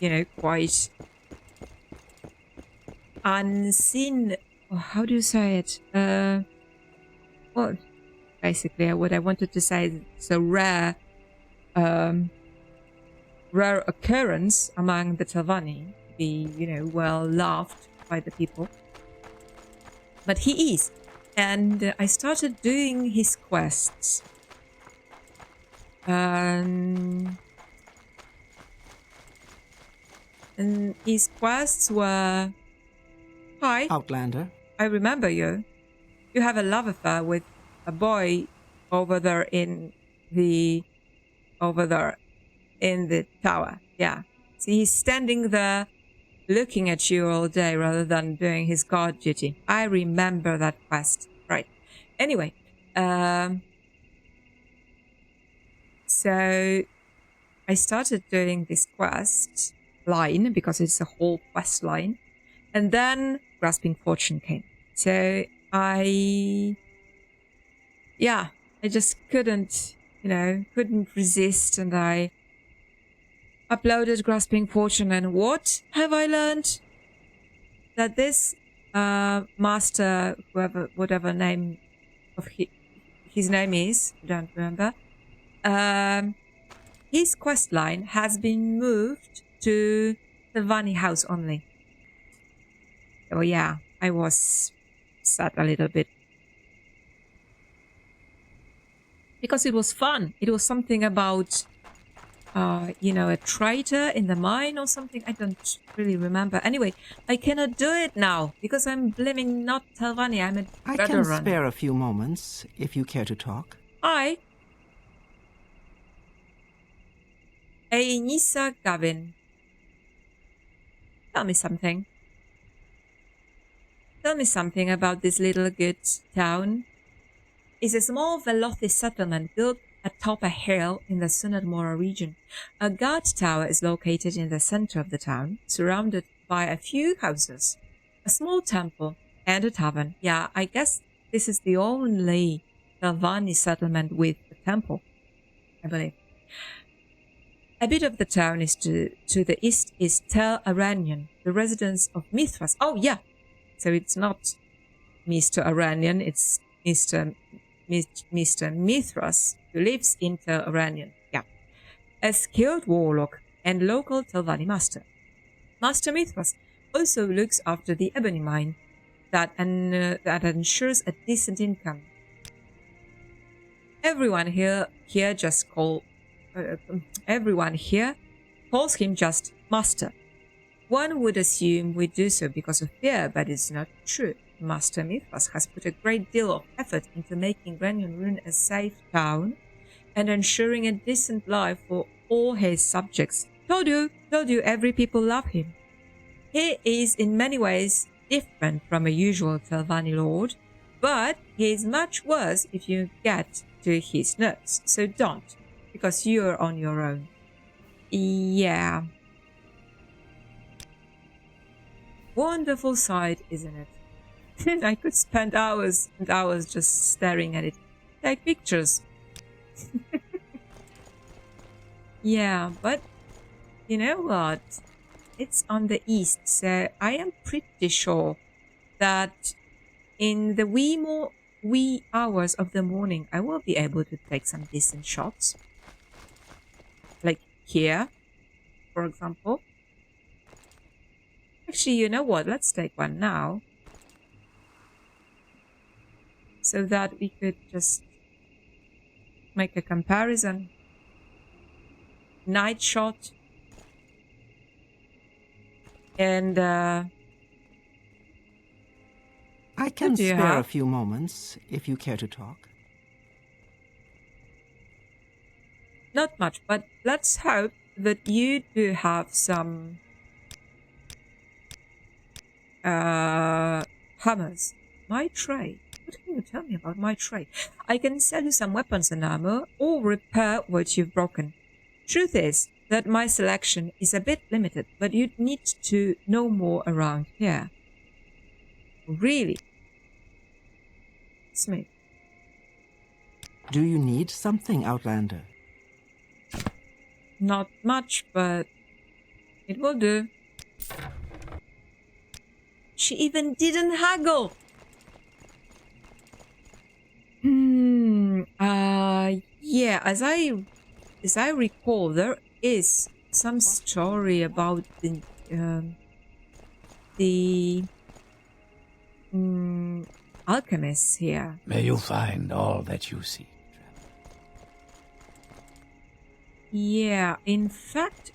you know, quite unseen. Oh, how do you say it? Well, basically, what I wanted to say is it's a rare occurrence among the Telvanni to be, you know, well loved by the people. But he is. And I started doing his quests. And his quests were... Hi. Outlander. I remember you. You have a love affair with a boy over there in the tower. Yeah. See, he's standing there looking at you all day rather than doing his guard duty. I remember that quest. Right. Anyway, so I started doing this quest line because it's a whole quest line, and then grasping fortune came. So I just couldn't resist, and I uploaded grasping fortune. And what have I learned? That this master, whatever name of his name is, I don't remember, his quest line has been moved to the Vani house only. Oh yeah, I was sad a little bit. Because it was fun. It was something about, a traitor in the mine or something. I don't really remember. Anyway, I cannot do it now because I'm blaming not Telvanni. I'm a I Shadowrun. can spare a few moments if you care to talk. Hi. Hey, Nisa Gavin. Tell me something. Tell me something about this little good town. It's a small Velothi settlement built atop a hill in the Sunadmora region. A guard tower is located in the center of the town, surrounded by a few houses, a small temple, and a tavern. Yeah, I guess this is the only Llothanis settlement with a temple, I believe. A bit of the town is to the east is Tel Aranyon, the residence of Mithras. Oh, yeah. So it's not Mr. Ranyon, it's Mr. Mithras, who lives in Tel Aranyon. Yeah. A skilled warlock and local Telvanni master. Master Mithras also looks after the ebony mine that ensures a decent income. Everyone here calls him just Master. One would assume we do so because of fear, but it's not true. Master Mithras has put a great deal of effort into making Ranyon Ruhn a safe town and ensuring a decent life for all his subjects. Told you, every people love him. He is in many ways different from a usual Telvanni lord, but he is much worse if you get to his nerves. So don't, because you're on your own. Yeah. Wonderful sight, isn't it? I could spend hours and hours just staring at it. Take pictures. Yeah, but you know what? It's on the east, so I am pretty sure that in the wee hours of the morning, I will be able to take some decent shots. Like here, for example. Actually, you know what? Let's take one now. So that we could just make a comparison. Night shot. And I can spare have? a few moments if you care to talk. Not much, but let's hope that you do have some hammers. My trade. What can you tell me about my trade? I can sell you some weapons and armor or repair what you've broken. Truth is that my selection is a bit limited, but you'd need to know more around here. Really? Smith. Do you need something, Outlander? Not much, but it will do. She even didn't haggle. Yeah, as I recall, there is some story about the alchemists here. May you find all that you seek. Yeah, in fact,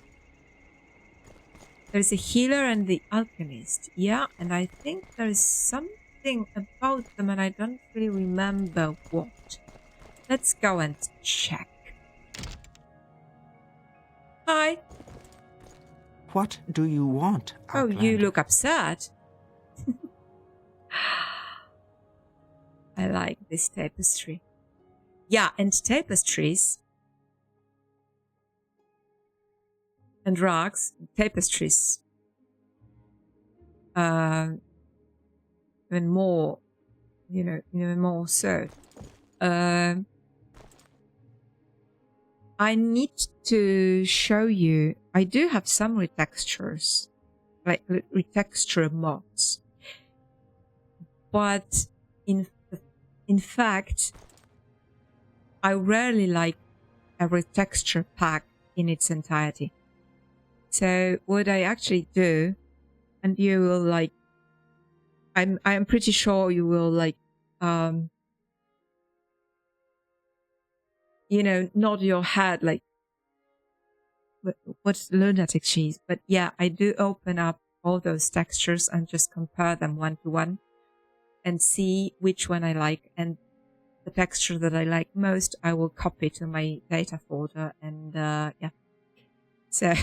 there's a healer and the alchemist. Yeah, and I think there's something about them and I don't really remember what. Let's go and check. Hi. What do you want, Outlander? Oh, you look upset. I like this tapestry. Yeah, and tapestries and rugs, tapestries, even more, even more so. I need to show you. I do have some retextures, like retexture mods, but in fact, I rarely like a retexture pack in its entirety. So what I actually do, and you will like, I'm pretty sure you will like, nod your head like, what's lunatic cheese? But yeah, I do open up all those textures and just compare them one to one and see which one I like. And the texture that I like most, I will copy to my data folder. And yeah, so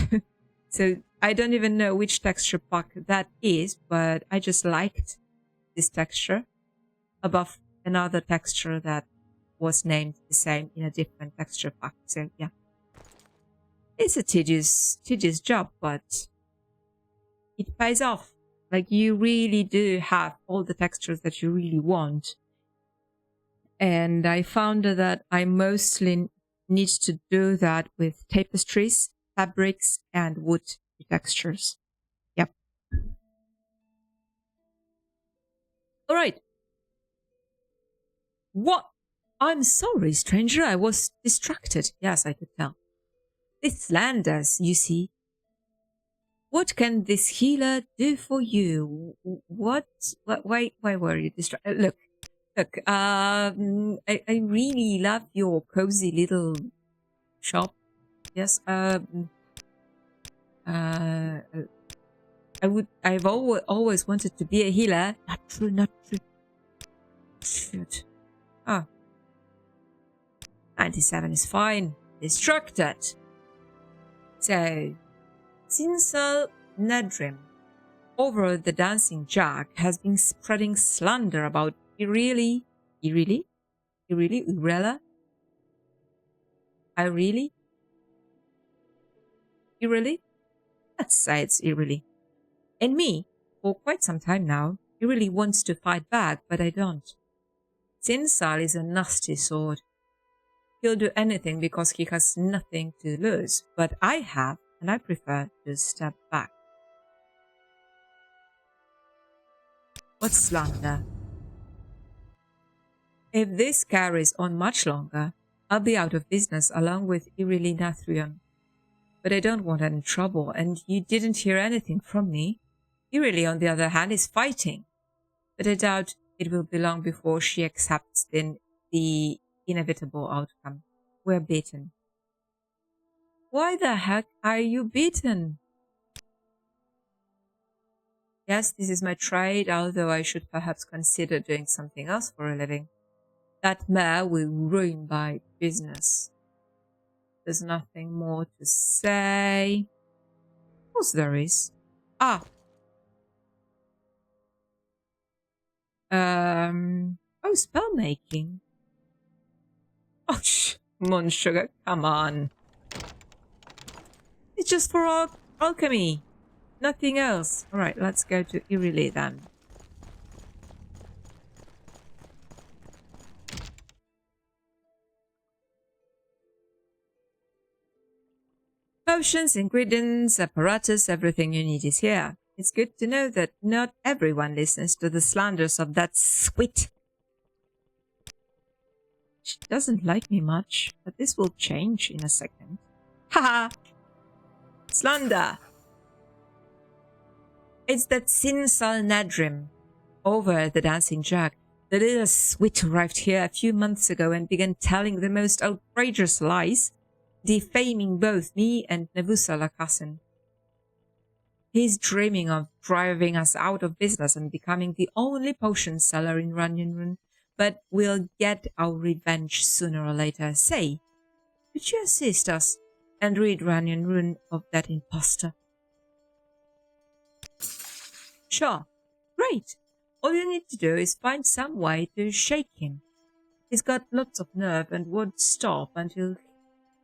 I don't even know which texture pack that is, but I just liked this texture above another texture that was named the same in a different texture pack. So yeah, it's a tedious job, but it pays off. Like, you really do have all the textures that you really want. And I found that I mostly need to do that with tapestries, fabrics, and wood textures. Yep. All right. What? I'm sorry, stranger. I was distracted. Yes, I could tell. This landers, you see. What can this healer do for you? What? Why were you distracted? Look. I really love your cozy little shop. Yes. I've always wanted to be a healer. Not true. Shoot. Ah. 97 is fine. Distracted. So, Sinsal Nedrim, over the dancing jack, has been spreading slander about Irela? Let's say it's Ireli. And me, for quite some time now, he really wants to fight back, but I don't. Sinsal is a nasty sword. He'll do anything because he has nothing to lose, but I have, and I prefer to step back. What's slander? If this carries on much longer, I'll be out of business along with Ireli Nathrion. But I don't want any trouble, and you didn't hear anything from me. Ireli, on the other hand, is fighting. But I doubt it will be long before she accepts the inevitable outcome. We're beaten. Why the heck are you beaten? Yes, this is my trade, although I should perhaps consider doing something else for a living. That mare will ruin my business. There's nothing more to say. Of course there is. Ah. Oh, spell making. Oh, Moon Sugar, come on. It's just for alchemy. Nothing else. Alright, let's go to Ireli then. Potions, ingredients, apparatus, everything you need is here. It's good to know that not everyone listens to the slanders of that squit. She doesn't like me much, but this will change in a second. Haha! Slander! It's that Sinsal Nadrim, over the Dancing Jack. The little swit arrived here a few months ago and began telling the most outrageous lies, defaming both me and Nevusa Lakassen. He's dreaming of driving us out of business and becoming the only potion seller in Ranyon Ruhn, but we'll get our revenge sooner or later. Say, could you assist us and rid Ranyon Ruhn of that imposter? Sure. Great. All you need to do is find some way to shake him. He's got lots of nerve and won't stop until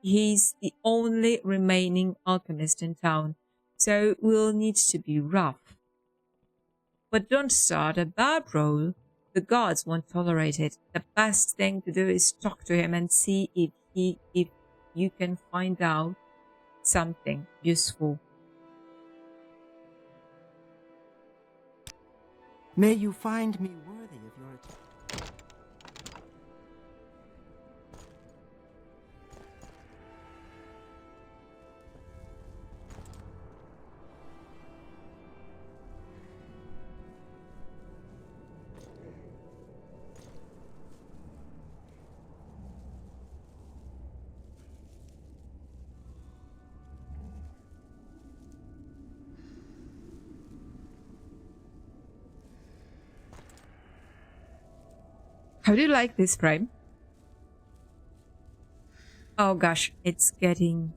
he's the only remaining alchemist in town, so we'll need to be rough. But don't start a bad roll. The gods won't tolerate it. The best thing to do is talk to him and see if you can find out something useful. May you find me worthy of your attention. How do you like this frame? Oh gosh, it's getting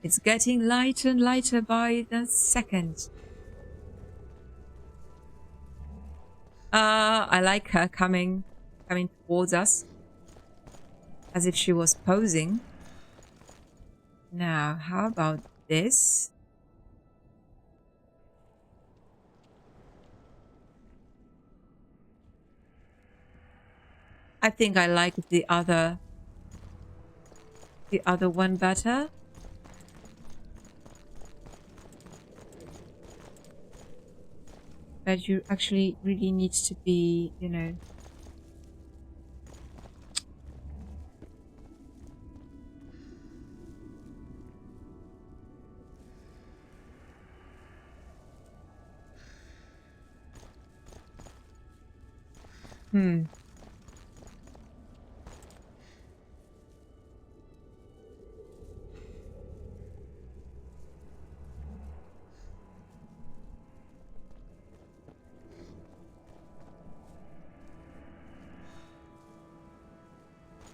lighter and lighter by the second. I like her coming towards us. As if she was posing. Now, how about this? I think I like the other one better. But you actually really need to be, you know.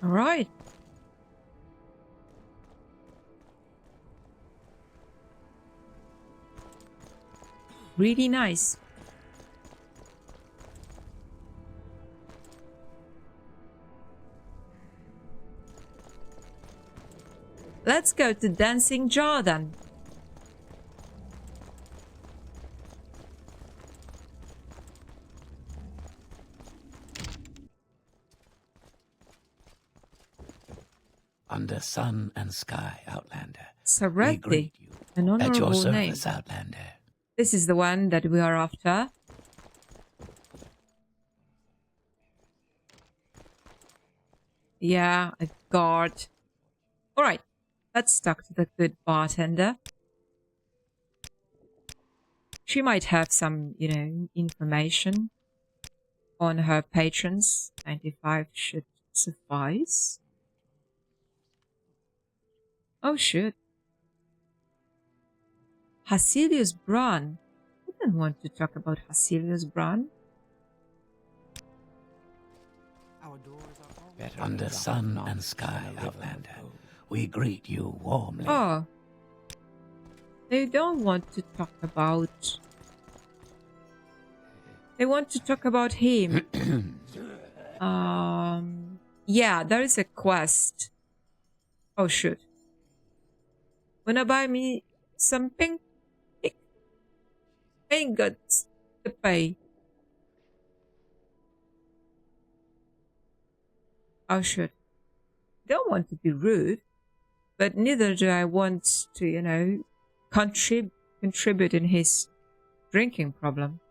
All right. Really nice. Let's go to Dancing Jar then. Under sun and sky, Outlander. We Saretti, greet you. an At your honorable name. service, Outlander. This is the one that we are after. Yeah, a guard. All right, let's talk to the good bartender. She might have some, you know, information on her patrons. 95 should suffice. Oh, shoot. Hasilius Bran. I don't want to talk about Hasilius Bran. Under sun and sky, Outlander. We greet you warmly. Oh. They don't want to talk about... They want to talk about him. Yeah, there is a quest. Oh, shoot. Wanna buy me something? I ain't got to pay. Oh, shoot. Don't want to be rude, but neither do I want to, you know, contribute in his drinking problem.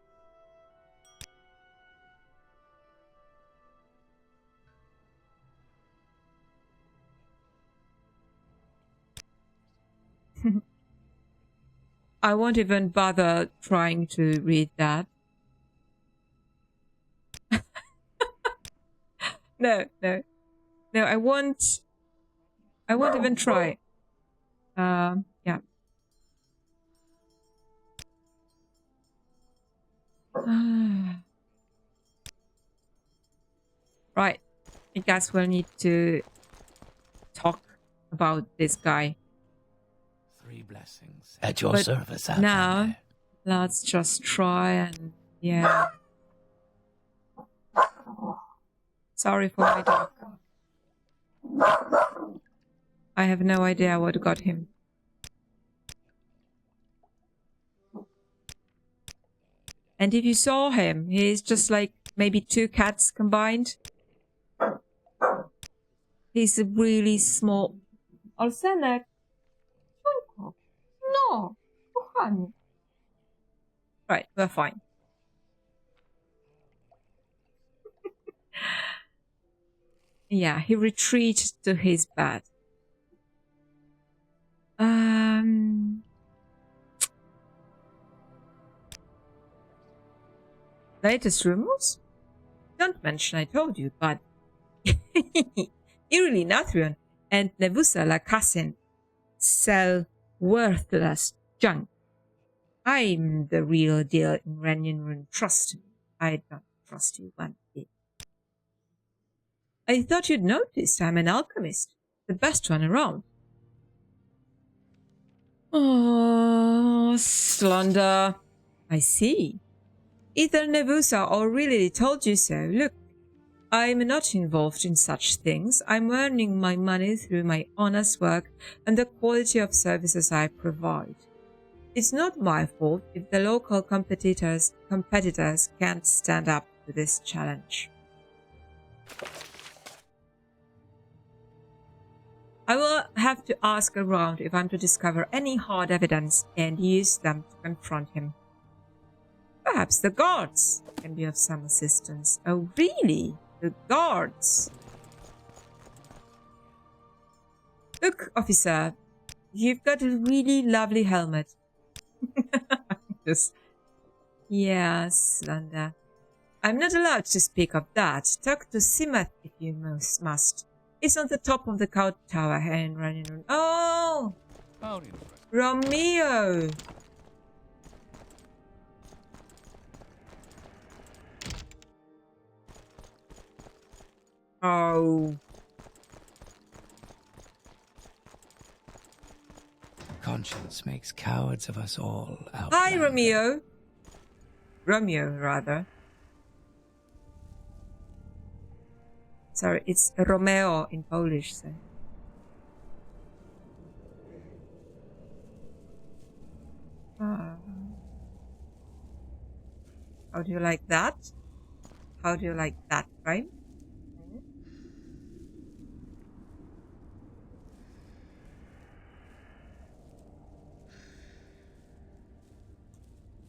I won't even bother trying to read that. No, I won't even try. Yeah. Right. I guess we'll need to talk about this guy. 3 blessings. At your But service, now, Outlander. let's just try and, yeah. Sorry for my dog. I have no idea what got him. And if you saw him, he's just like maybe 2 cats combined. He's a really small... Olsenek! No! Kochanie. Right, we're fine. Yeah, he retreated to his bed. Latest rumors? Don't mention I told you, but Eerily Nathrion and Nevusa Lakasin sell worthless junk. I'm the real deal in Ranyon Ruhn. Trust me. I don't trust you one bit. I thought you'd noticed I'm an alchemist. The best one around. Oh, Slaughter. I see. either Nevusa or really told you so. Look, I'm not involved in such things. I'm earning my money through my honest work and the quality of services I provide. It's not my fault if the local competitors can't stand up to this challenge. I will have to ask around if I'm to discover any hard evidence and use them to confront him. Perhaps the guards can be of some assistance. Oh, really? The guards? Look, officer, you've got a really lovely helmet. Yes, Landa. I'm not allowed to speak of that. Talk to Simath if you must. It's on the top of the court tower here in Ranyon Ruhn. Oh! Romeo! Oh. Conscience makes cowards of us all. Hi, Romeo. Romeo, rather. Sorry, it's Romeo in Polish, so. How do you like that? How do you like that, right?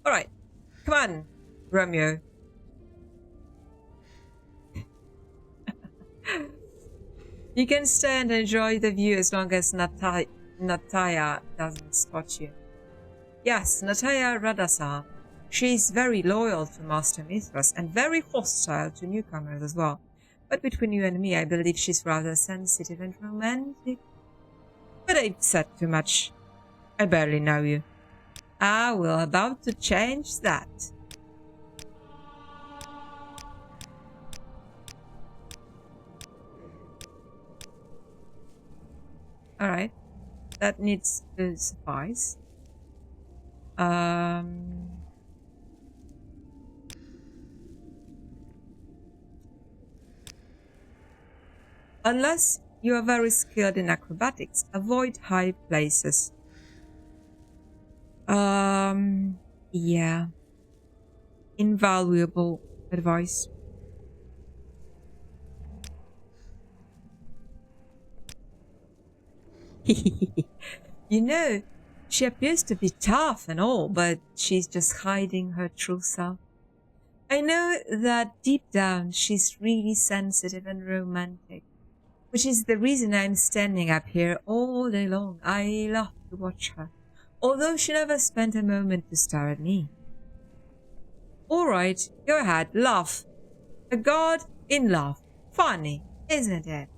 All right, come on, Romeo. You can stay and enjoy the view as long as Nataya doesn't spot you. Yes, Nataya Radasa. She's very loyal to Master Mithras and very hostile to newcomers as well. But between you and me, I believe she's rather sensitive and romantic. But I've said too much. I barely know you. Ah, we're about to change that. Alright. That needs to suffice. Unless you are very skilled in acrobatics, avoid high places. Yeah. Invaluable advice. You know, she appears to be tough and all, but she's just hiding her true self. I know that deep down she's really sensitive and romantic, which is the reason I'm standing up here all day long. I love to watch her, although she never spent a moment to stare at me. Alright, go ahead, laugh. A god in love. Funny, isn't it?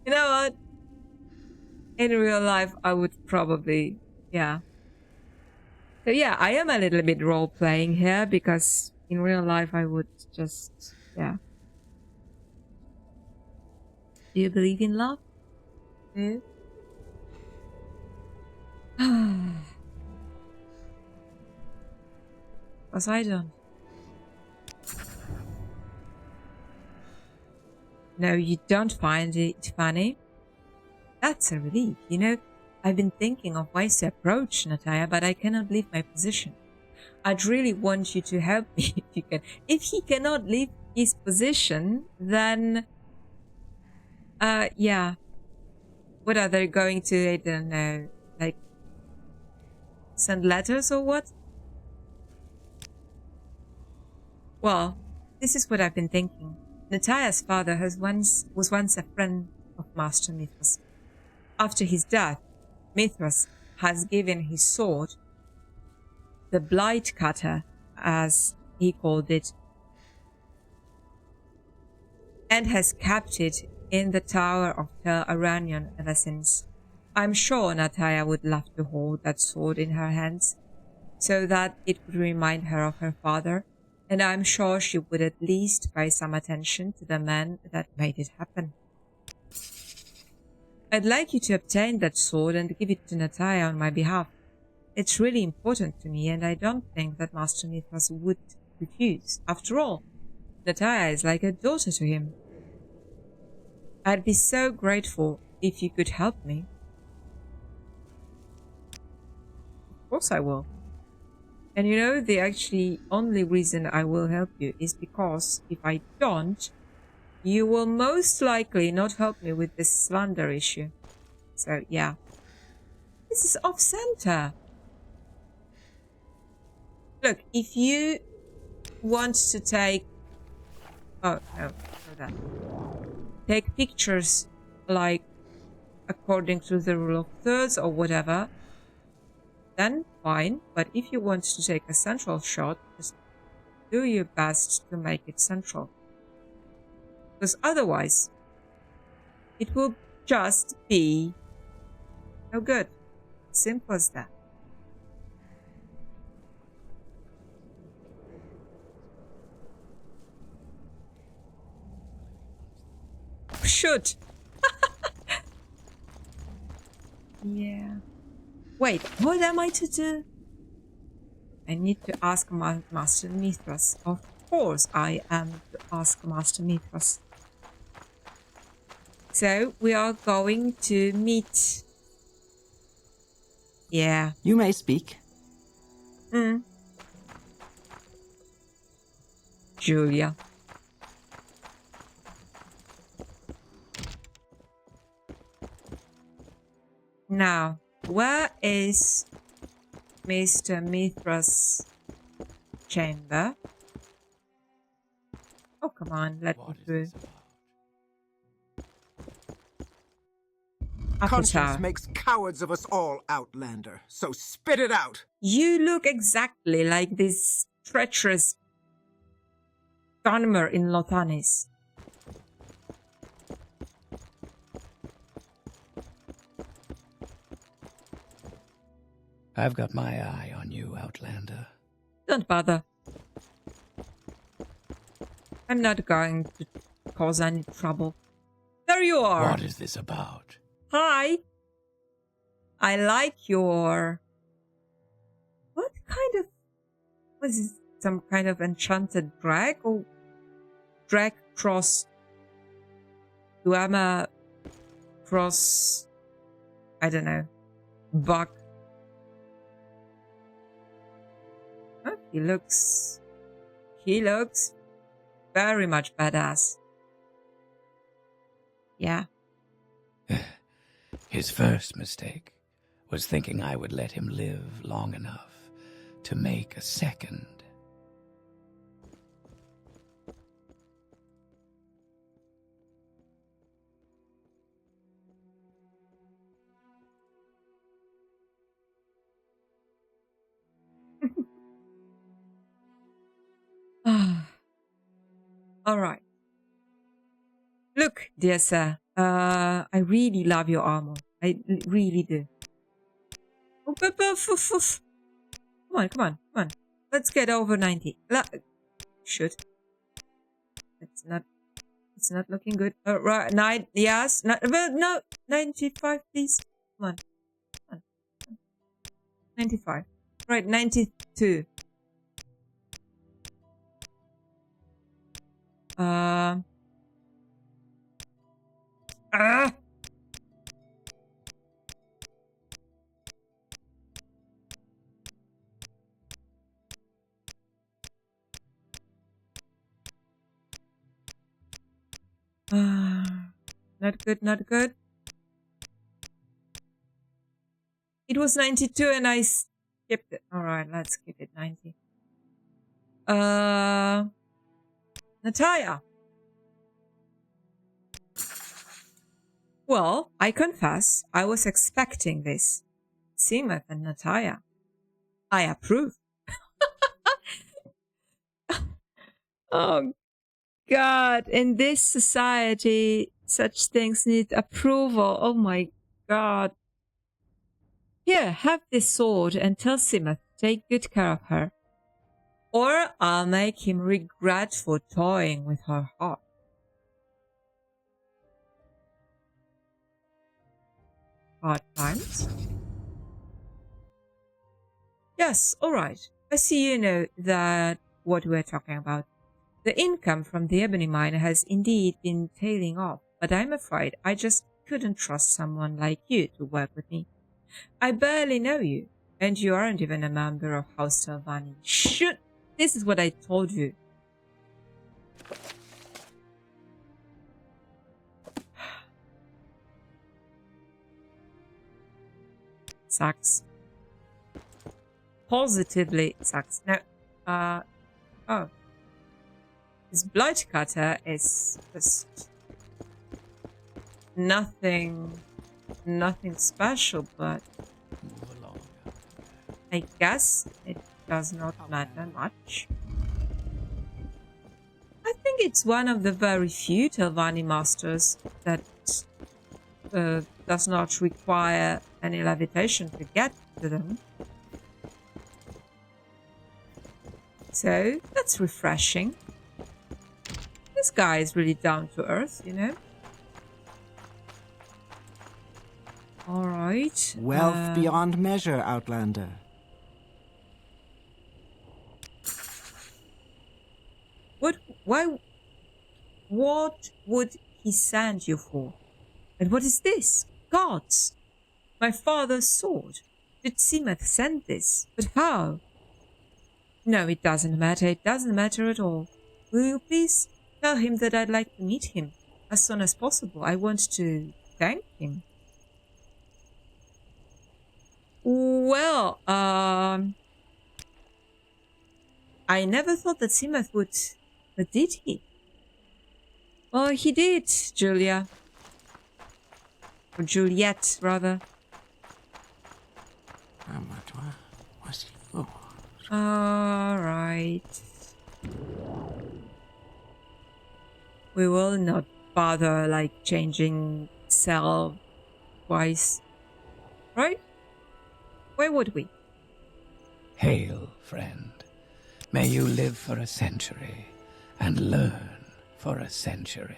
You know what? In real life, I would probably, yeah. So yeah, I am a little bit role-playing here because in real life I would just, yeah. Do you believe in love? Do you? Because I don't. No, you don't find it funny? That's a relief. You know, I've been thinking of ways to approach Nataya, but I cannot leave my position. I'd really want you to help me if you can. If he cannot leave his position, then... yeah. What are they going to, I don't know, like... send letters or what? Well, this is what I've been thinking. Nataya's father was once a friend of Master Mithras. After his death, Mithras has given his sword, the Blight Cutter, as he called it, and has kept it in the Tower of Tel Ranyon ever since. I'm sure Nataya would love to hold that sword in her hands, so that it would remind her of her father, and I'm sure she would at least pay some attention to the man that made it happen. I'd like you to obtain that sword and give it to Nataya on my behalf. it's really important to me, and I don't think that Master Mithras would refuse. After all, Natalia is like a daughter to him. I'd be so grateful if you could help me. Of course I will. And you know, the actually only reason I will help you is because if I don't, you will most likely not help me with this slander issue. So, yeah. This is off-center. Look, if you want to take... Oh, no, not that. Take pictures, like, according to the rule of thirds or whatever, then fine. But if you want to take a central shot, just do your best to make it central. Because otherwise, it will just be no good. Simple as that. Shoot! Yeah. Wait, what am I to do? I need to ask Master Mithras. Of course I am to ask Master Mithras. So, we are going to meet... Yeah. You may speak. Julia. Now, where is Mr. Mithras' chamber? Oh, come on, let me through. Conscience makes cowards of us all, Outlander, so spit it out! You look exactly like this treacherous gunmer in Llothanis. I've got my eye on you, Outlander. Don't bother. I'm not going to cause any trouble. There you are. What is this about? Hi. I like your... What kind of... Was this some kind of enchanted drag? Or drag cross... Duama cross... I don't know. Buck. Oh, he looks very much badass. Yeah. His first mistake was thinking I would let him live long enough to make a second. All right. Look, dear sir, I really love your armor. I really do. Oh, come on. Let's get over 90. Shoot. It's not looking good. Right, 9, yes. No, 95, please. Come on. 95. Right, 92. Not good. It was 92 and I skipped it. Alright, let's keep it 90. Natalia. Well, I confess, I was expecting this. Seamuth and Natalia. I approve. Oh, God. In this society, such things need approval. Oh, my God. Here, have this sword and tell Seamuth to take good care of her. Or I'll make him regret for toying with her heart. Hard times? Yes, all right. I see you know that what we're talking about. The income from the ebony mine has indeed been tailing off, but I'm afraid I just couldn't trust someone like you to work with me. I barely know you, and you aren't even a member of House Selvani. Shoot! This is what I told you. Sucks. Positively sucks. No, oh. This blood cutter is just nothing special, but Move along. I guess it does not matter much. I think it's one of the very few Telvanni masters that does not require any levitation to get to them. So that's refreshing. This guy is really down to earth, you know. All right. Wealth beyond measure, Outlander. What would he send you for? And what is this? Gods! My father's sword. Did Seamuth send this? But how? No, it doesn't matter. It doesn't matter at all. Will you please tell him that I'd like to meet him as soon as possible? I want to thank him. Well, I never thought that Seamuth would... But did he? Well, he did, Julia. Or Juliet, rather. Alright. We will not bother, like, changing cell twice. Right? Why would we? Hail, friend. May you live for a century and learn for a century.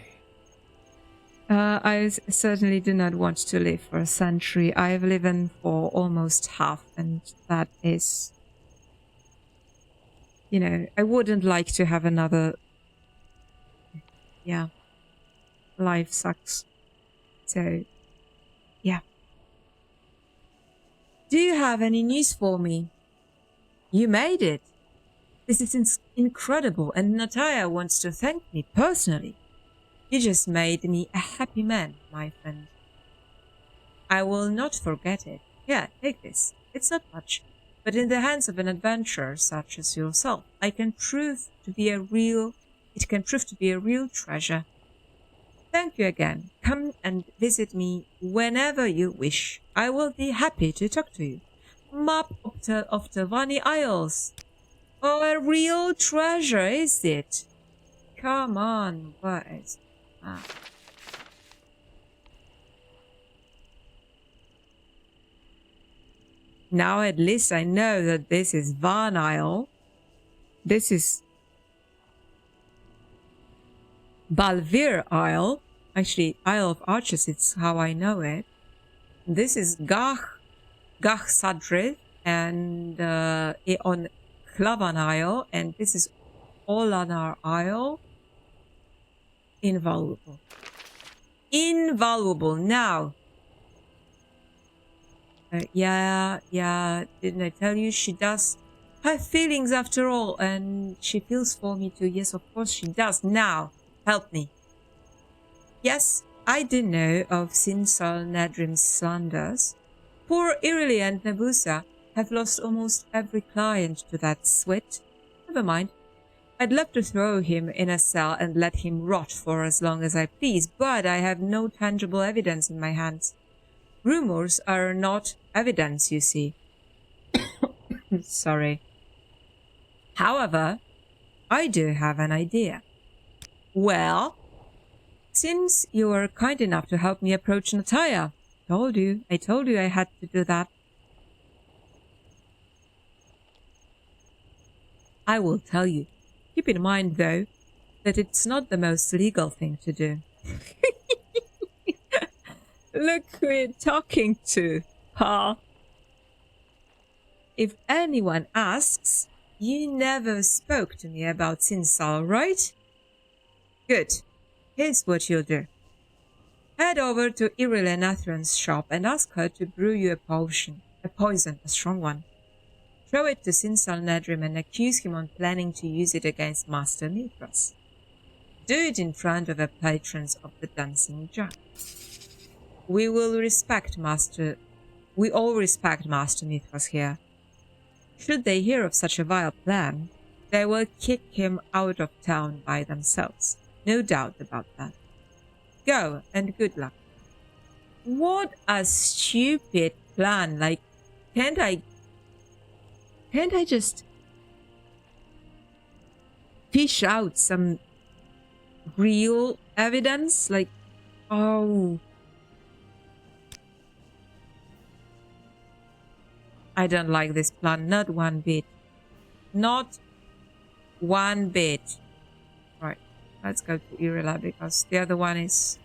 I certainly do not want to live for a century. I've lived for almost half, and that is... You know, I wouldn't like to have another... Yeah. Life sucks. So, yeah. Do you have any news for me? You made it. This is incredible, and Nataya wants to thank me personally. You just made me a happy man, my friend. I will not forget it. Here, take this. It's not much, but in the hands of an adventurer such as yourself, it can prove to be a real treasure. Thank you again. Come and visit me whenever you wish. I will be happy to talk to you. Map of the Vani Isles. Oh, a real treasure, is it? Come on, what is that? Now at least I know that this is Van Isle. This is Balvir Isle. Actually, Isle of Arches, it's how I know it. This is Gach Sadrid and on Clavan Isle, and this is Olanar Isle. Invaluable. Invaluable. Now. Yeah, didn't I tell you she does have feelings after all, and she feels for me too. Yes, of course she does. Now, help me. Yes, I do know of Sinsal Nadrim's slanders. Poor Irili and Nebusa have lost almost every client to that swit. Never mind. I'd love to throw him in a cell and let him rot for as long as I please, but I have no tangible evidence in my hands. Rumors are not evidence, you see. Sorry. However, I do have an idea. Well, since you were kind enough to help me approach Nataya, I told you I had to do that. I will tell you. Keep in mind, though, that it's not the most legal thing to do. Look who we're talking to, huh? if anyone asks, you never spoke to me about Sinsal, right? Good. Here's what you'll do. Head over to Irilenathran's shop and ask her to brew you a potion, a poison, a strong one. Throw it to Sinsal Nedrim and accuse him on planning to use it against Master Mithras. Do it in front of the patrons of the Dancing Jug. We all respect Master Mithras here. Should they hear of such a vile plan, they will kick him out of town by themselves. No doubt about that. Go, and good luck. What a stupid plan. Like, can't I just fish out some real evidence? Like, oh, I don't like this plan, not one bit. Not one bit. Right, let's go to Irila because the other one is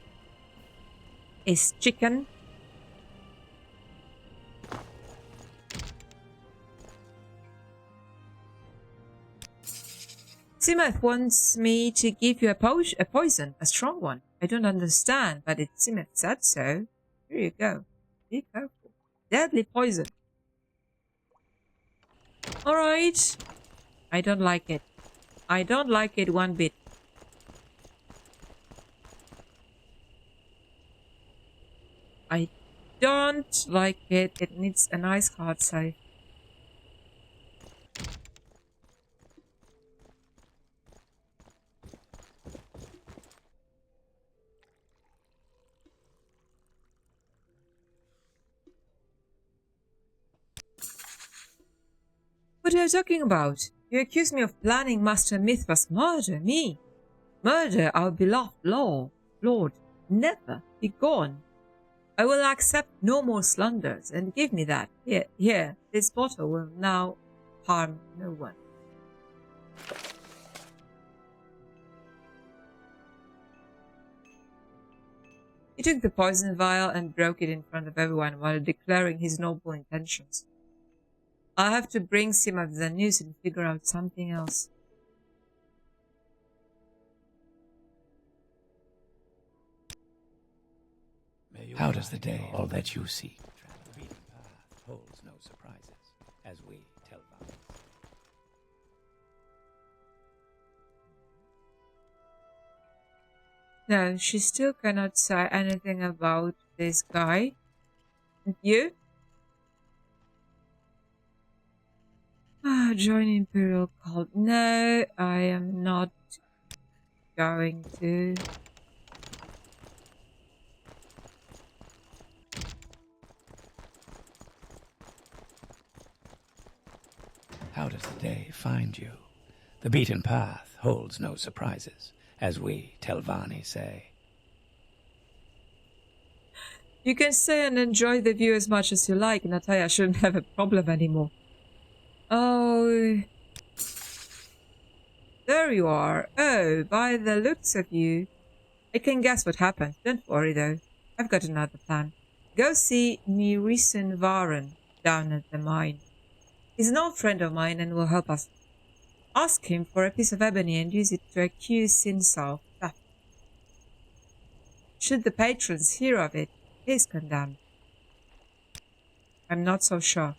chicken. Simeth wants me to give you a poison, a strong one. I don't understand, but Simeth said so. Here you go. Be careful. Deadly poison. Alright. I don't like it. I don't like it one bit. I don't like it. It needs a nice hard save. What are you talking about? You accuse me of planning Master Mithras' murder. Me? Murder our beloved Lord. Never. Be gone. I will accept no more slanders, and give me that. Here, this bottle will now harm no one. He took the poison vial and broke it in front of everyone while declaring his noble intentions. I'll have to bring Sima the news and figure out something else. How does the day all that you seek? The beaten path holds no surprises, as we tell Vani. No, she still cannot say anything about this guy. And you? Join Imperial cult. No, I am not going to. How does the day find you? The beaten path holds no surprises, as we Telvanni say. You can stay and enjoy the view as much as you like. Nataya shouldn't have a problem anymore. Oh, there you are. Oh, by the looks of you, I can guess what happened. Don't worry though. I've got another plan. Go see Nirisen Varan down at the mine. He's an old friend of mine and will help us. Ask him for a piece of ebony and use it to accuse Sinsal of theft. Should the patrons hear of it, he's condemned. I'm not so sure.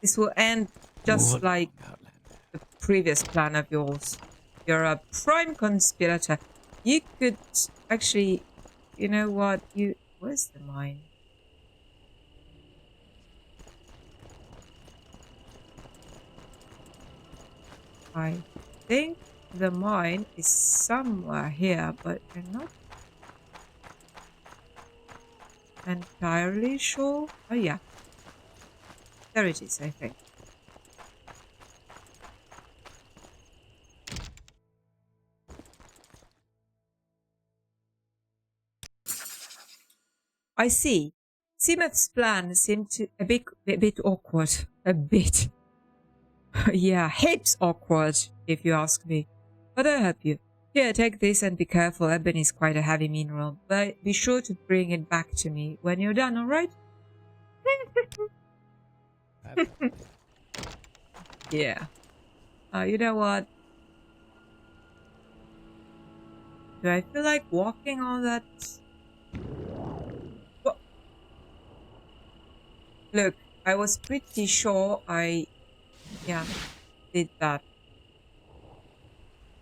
This will end just like the previous plan of yours. You're a prime conspirator. You could actually, you know what? Where's the mine? I think the mine is somewhere here, but I'm not entirely sure. Oh yeah. There it is, I think. I see. Simeth's plan seemed to a bit awkward. A bit. Yeah, heaps awkward, if you ask me. But I'll help you. Here, take this and be careful. Ebony is quite a heavy mineral, but be sure to bring it back to me when you're done, alright? Yeah. You know what? Do I feel like walking on that? What? Look, I was pretty sure yeah, did that.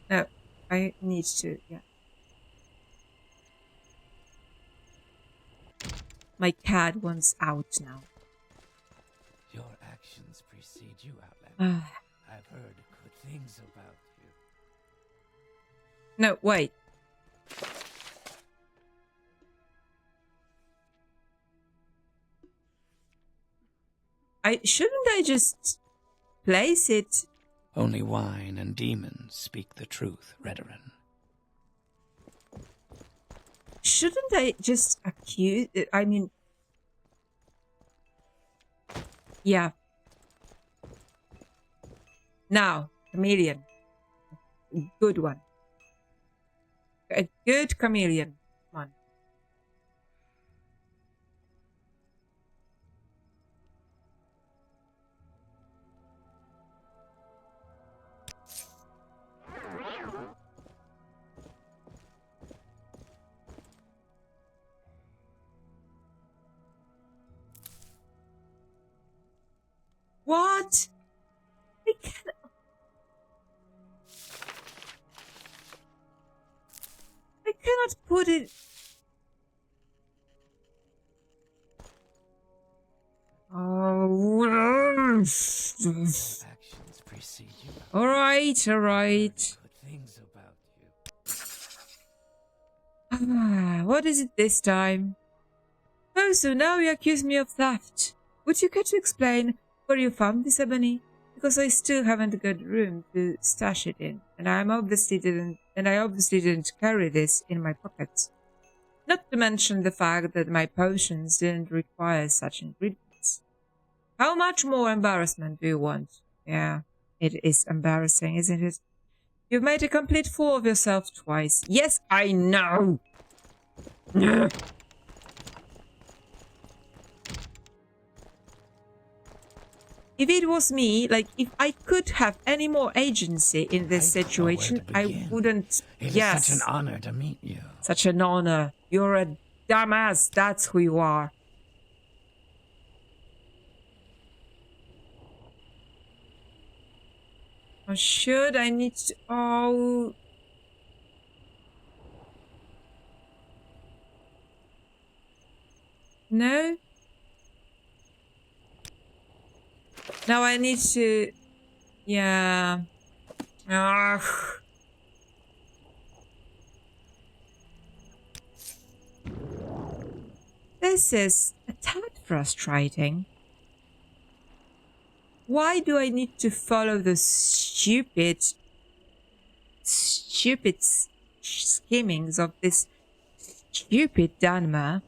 No, I need to, yeah. My cat wants out now. Your actions precede you, Outlander. Ah. I've heard good things about you. No, wait. Shouldn't I just place it? Only wine and demons speak the truth, Redoran. Shouldn't I just accuse? I mean, yeah. Now, chameleon, good one. A good chameleon one. What? I cannot put it. Oh. Actions precede you. All right, all right. Good things about you. What is it this time? Oh, so now you accuse me of theft. Would you care to explain where you found this ebony? Because I still haven't got room to stash it in, and I obviously didn't carry this in my pockets. Not to mention the fact that my potions didn't require such ingredients. How much more embarrassment do you want? Yeah, it is embarrassing, isn't it? You've made a complete fool of yourself twice. Yes, I know! If it was me, like, if I could have any more agency in this situation, I wouldn't... It yes. is such an honor to meet you. Such an honor. You're a dumbass. That's who you are. Or should I need to... Oh... No? Now I need to... Yeah... Ugh. This is a tad frustrating. Why do I need to follow the stupid schemings of this stupid Danma?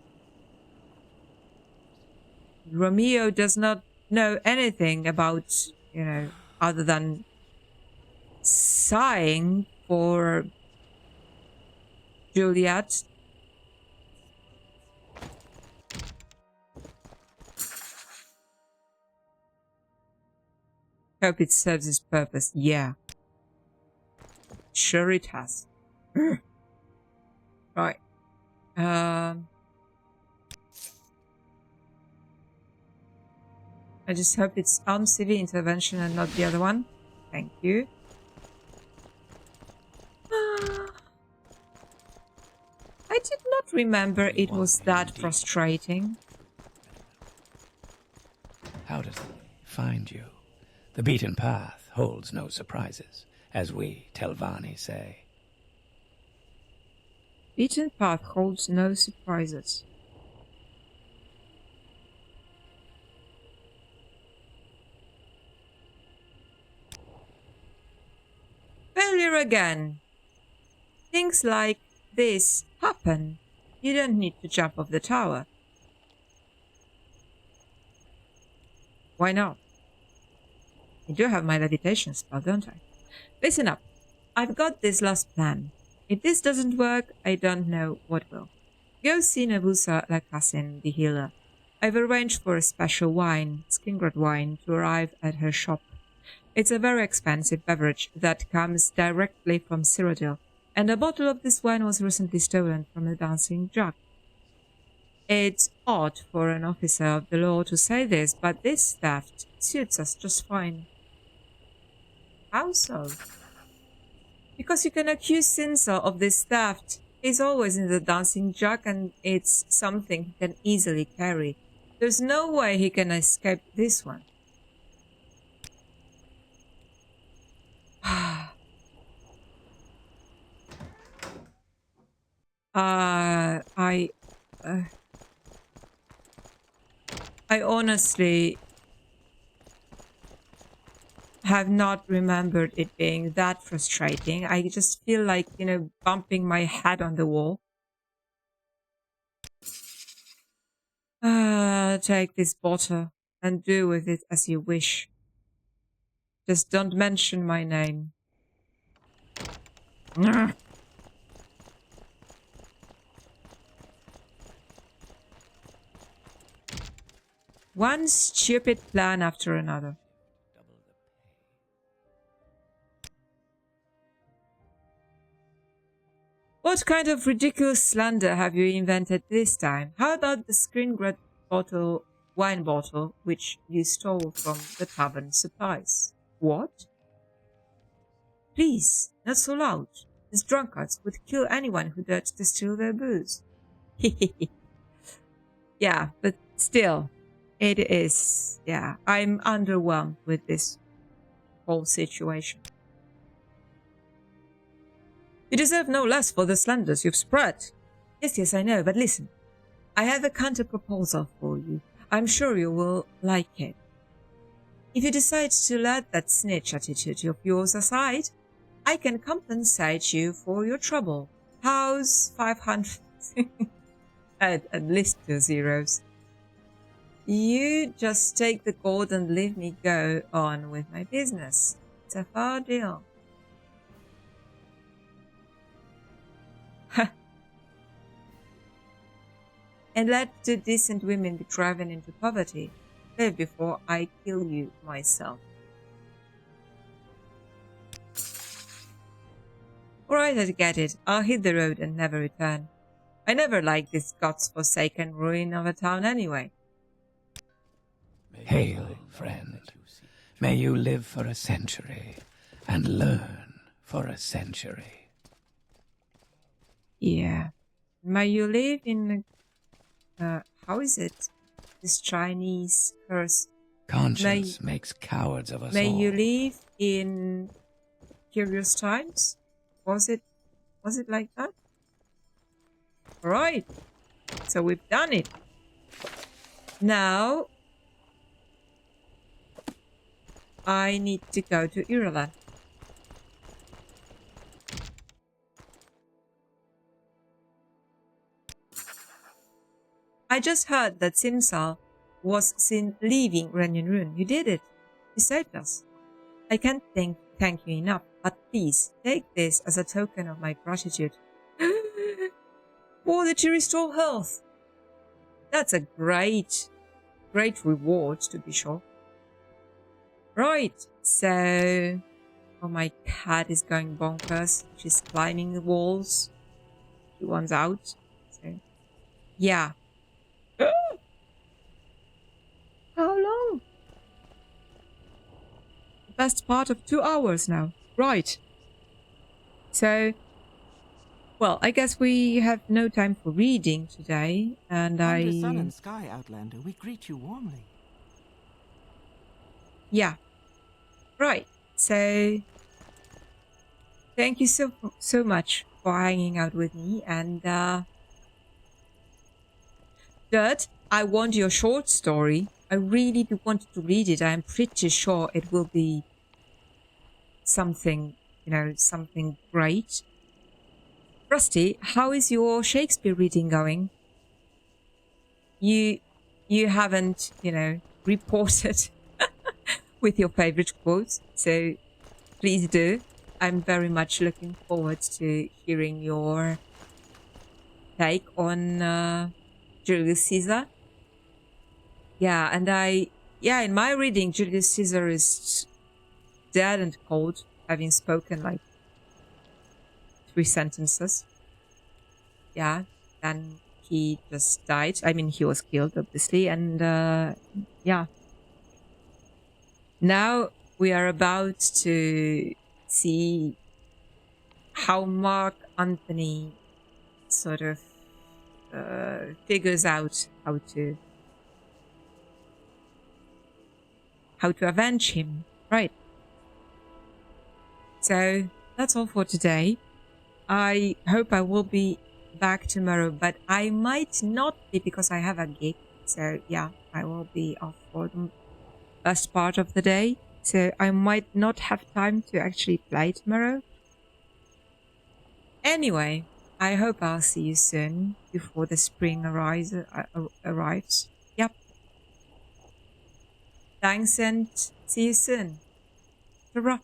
Romeo does not know anything about, you know, other than sighing for Juliet. Hope it serves its purpose. Yeah. Sure it has. Right. I just hope it's civil intervention and not the other one. Thank you. I did not remember it was that frustrating. How does it find you? The beaten path holds no surprises, as we Telvanni say. Beaten path holds no surprises. Failure again. Things like this happen. You don't need to jump off the tower. Why not? I do have my levitation spell, don't I? Listen up. I've got this last plan. If this doesn't work, I don't know what will. Go see Nebusa Lakasin, the healer. I've arranged for a special wine, Skingred wine, to arrive at her shop. It's a very expensive beverage that comes directly from Cyrodiil, and a bottle of this wine was recently stolen from a dancing jug. It's odd for an officer of the law to say this, but this theft suits us just fine. How so? Because you can accuse Sinsel of this theft. He's always in the dancing jug and it's something he can easily carry. There's no way he can escape this one. I honestly have not remembered it being that frustrating. I just feel like, you know, bumping my head on the wall. Take this bottle and do with it as you wish. Just don't mention my name. One stupid plan after another. What kind of ridiculous slander have you invented this time? How about the Skingred wine bottle, which you stole from the tavern supplies? What? Please, not so loud. These drunkards would kill anyone who dared to steal their booze. Yeah, but still, it is, yeah, I'm underwhelmed with this whole situation. You deserve no less for the slanders you've spread. Yes, I know, but listen. I have a counter-proposal for you. I'm sure you will like it. If you decide to let that snitch attitude of yours aside, I can compensate you for your trouble. How's 500? At least 2 zeros. You just take the gold and leave me go on with my business. It's a fair deal. And let 2 decent women be driven into poverty. Live before I kill you myself. Alright, I get it. I'll hit the road and never return. I never liked this god's-forsaken ruin of a town anyway. Hail, friend. May you live for a century and learn for a century. Yeah. May you live in... how is it? This Chinese curse. Conscience makes cowards of us May all. you live in curious times? Was it like that? Right. So we've done it. Now I need to go to Ireland. I just heard that Sinsal was seen leaving Ranyon Ruhn. You did it. You saved us. I can't thank you enough, but please take this as a token of my gratitude. Or did you restore health? That's a great reward, to be sure. Right, so... Oh, my cat is going bonkers. She's climbing the walls. She wants out. So, yeah. How long? The best part of 2 hours now. Right. So, well, I guess we have no time for reading today, and Under sun and sky, Outlander, we greet you warmly. Yeah. Right. So, thank you so much for hanging out with me, and Dirt, I want your short story. I really do want to read it. I'm pretty sure it will be something, you know, something great. Rusty, how is your Shakespeare reading going? You haven't, you know, reported with your favorite quotes, so please do. I'm very much looking forward to hearing your take on Julius Caesar. Yeah, and in my reading, Julius Caesar is dead and cold, having spoken like 3 sentences. Yeah, then he just died. I mean, he was killed, obviously, and yeah. Now we are about to see how Mark Antony sort of figures out how to avenge him, right? So that's all for today. I hope I will be back tomorrow, but I might not be because I have a gig. So yeah, I will be off for the first part of the day. So I might not have time to actually play tomorrow. Anyway, I hope I'll see you soon before the spring arrives. Yep. Thanks and see you soon. Ta-ra.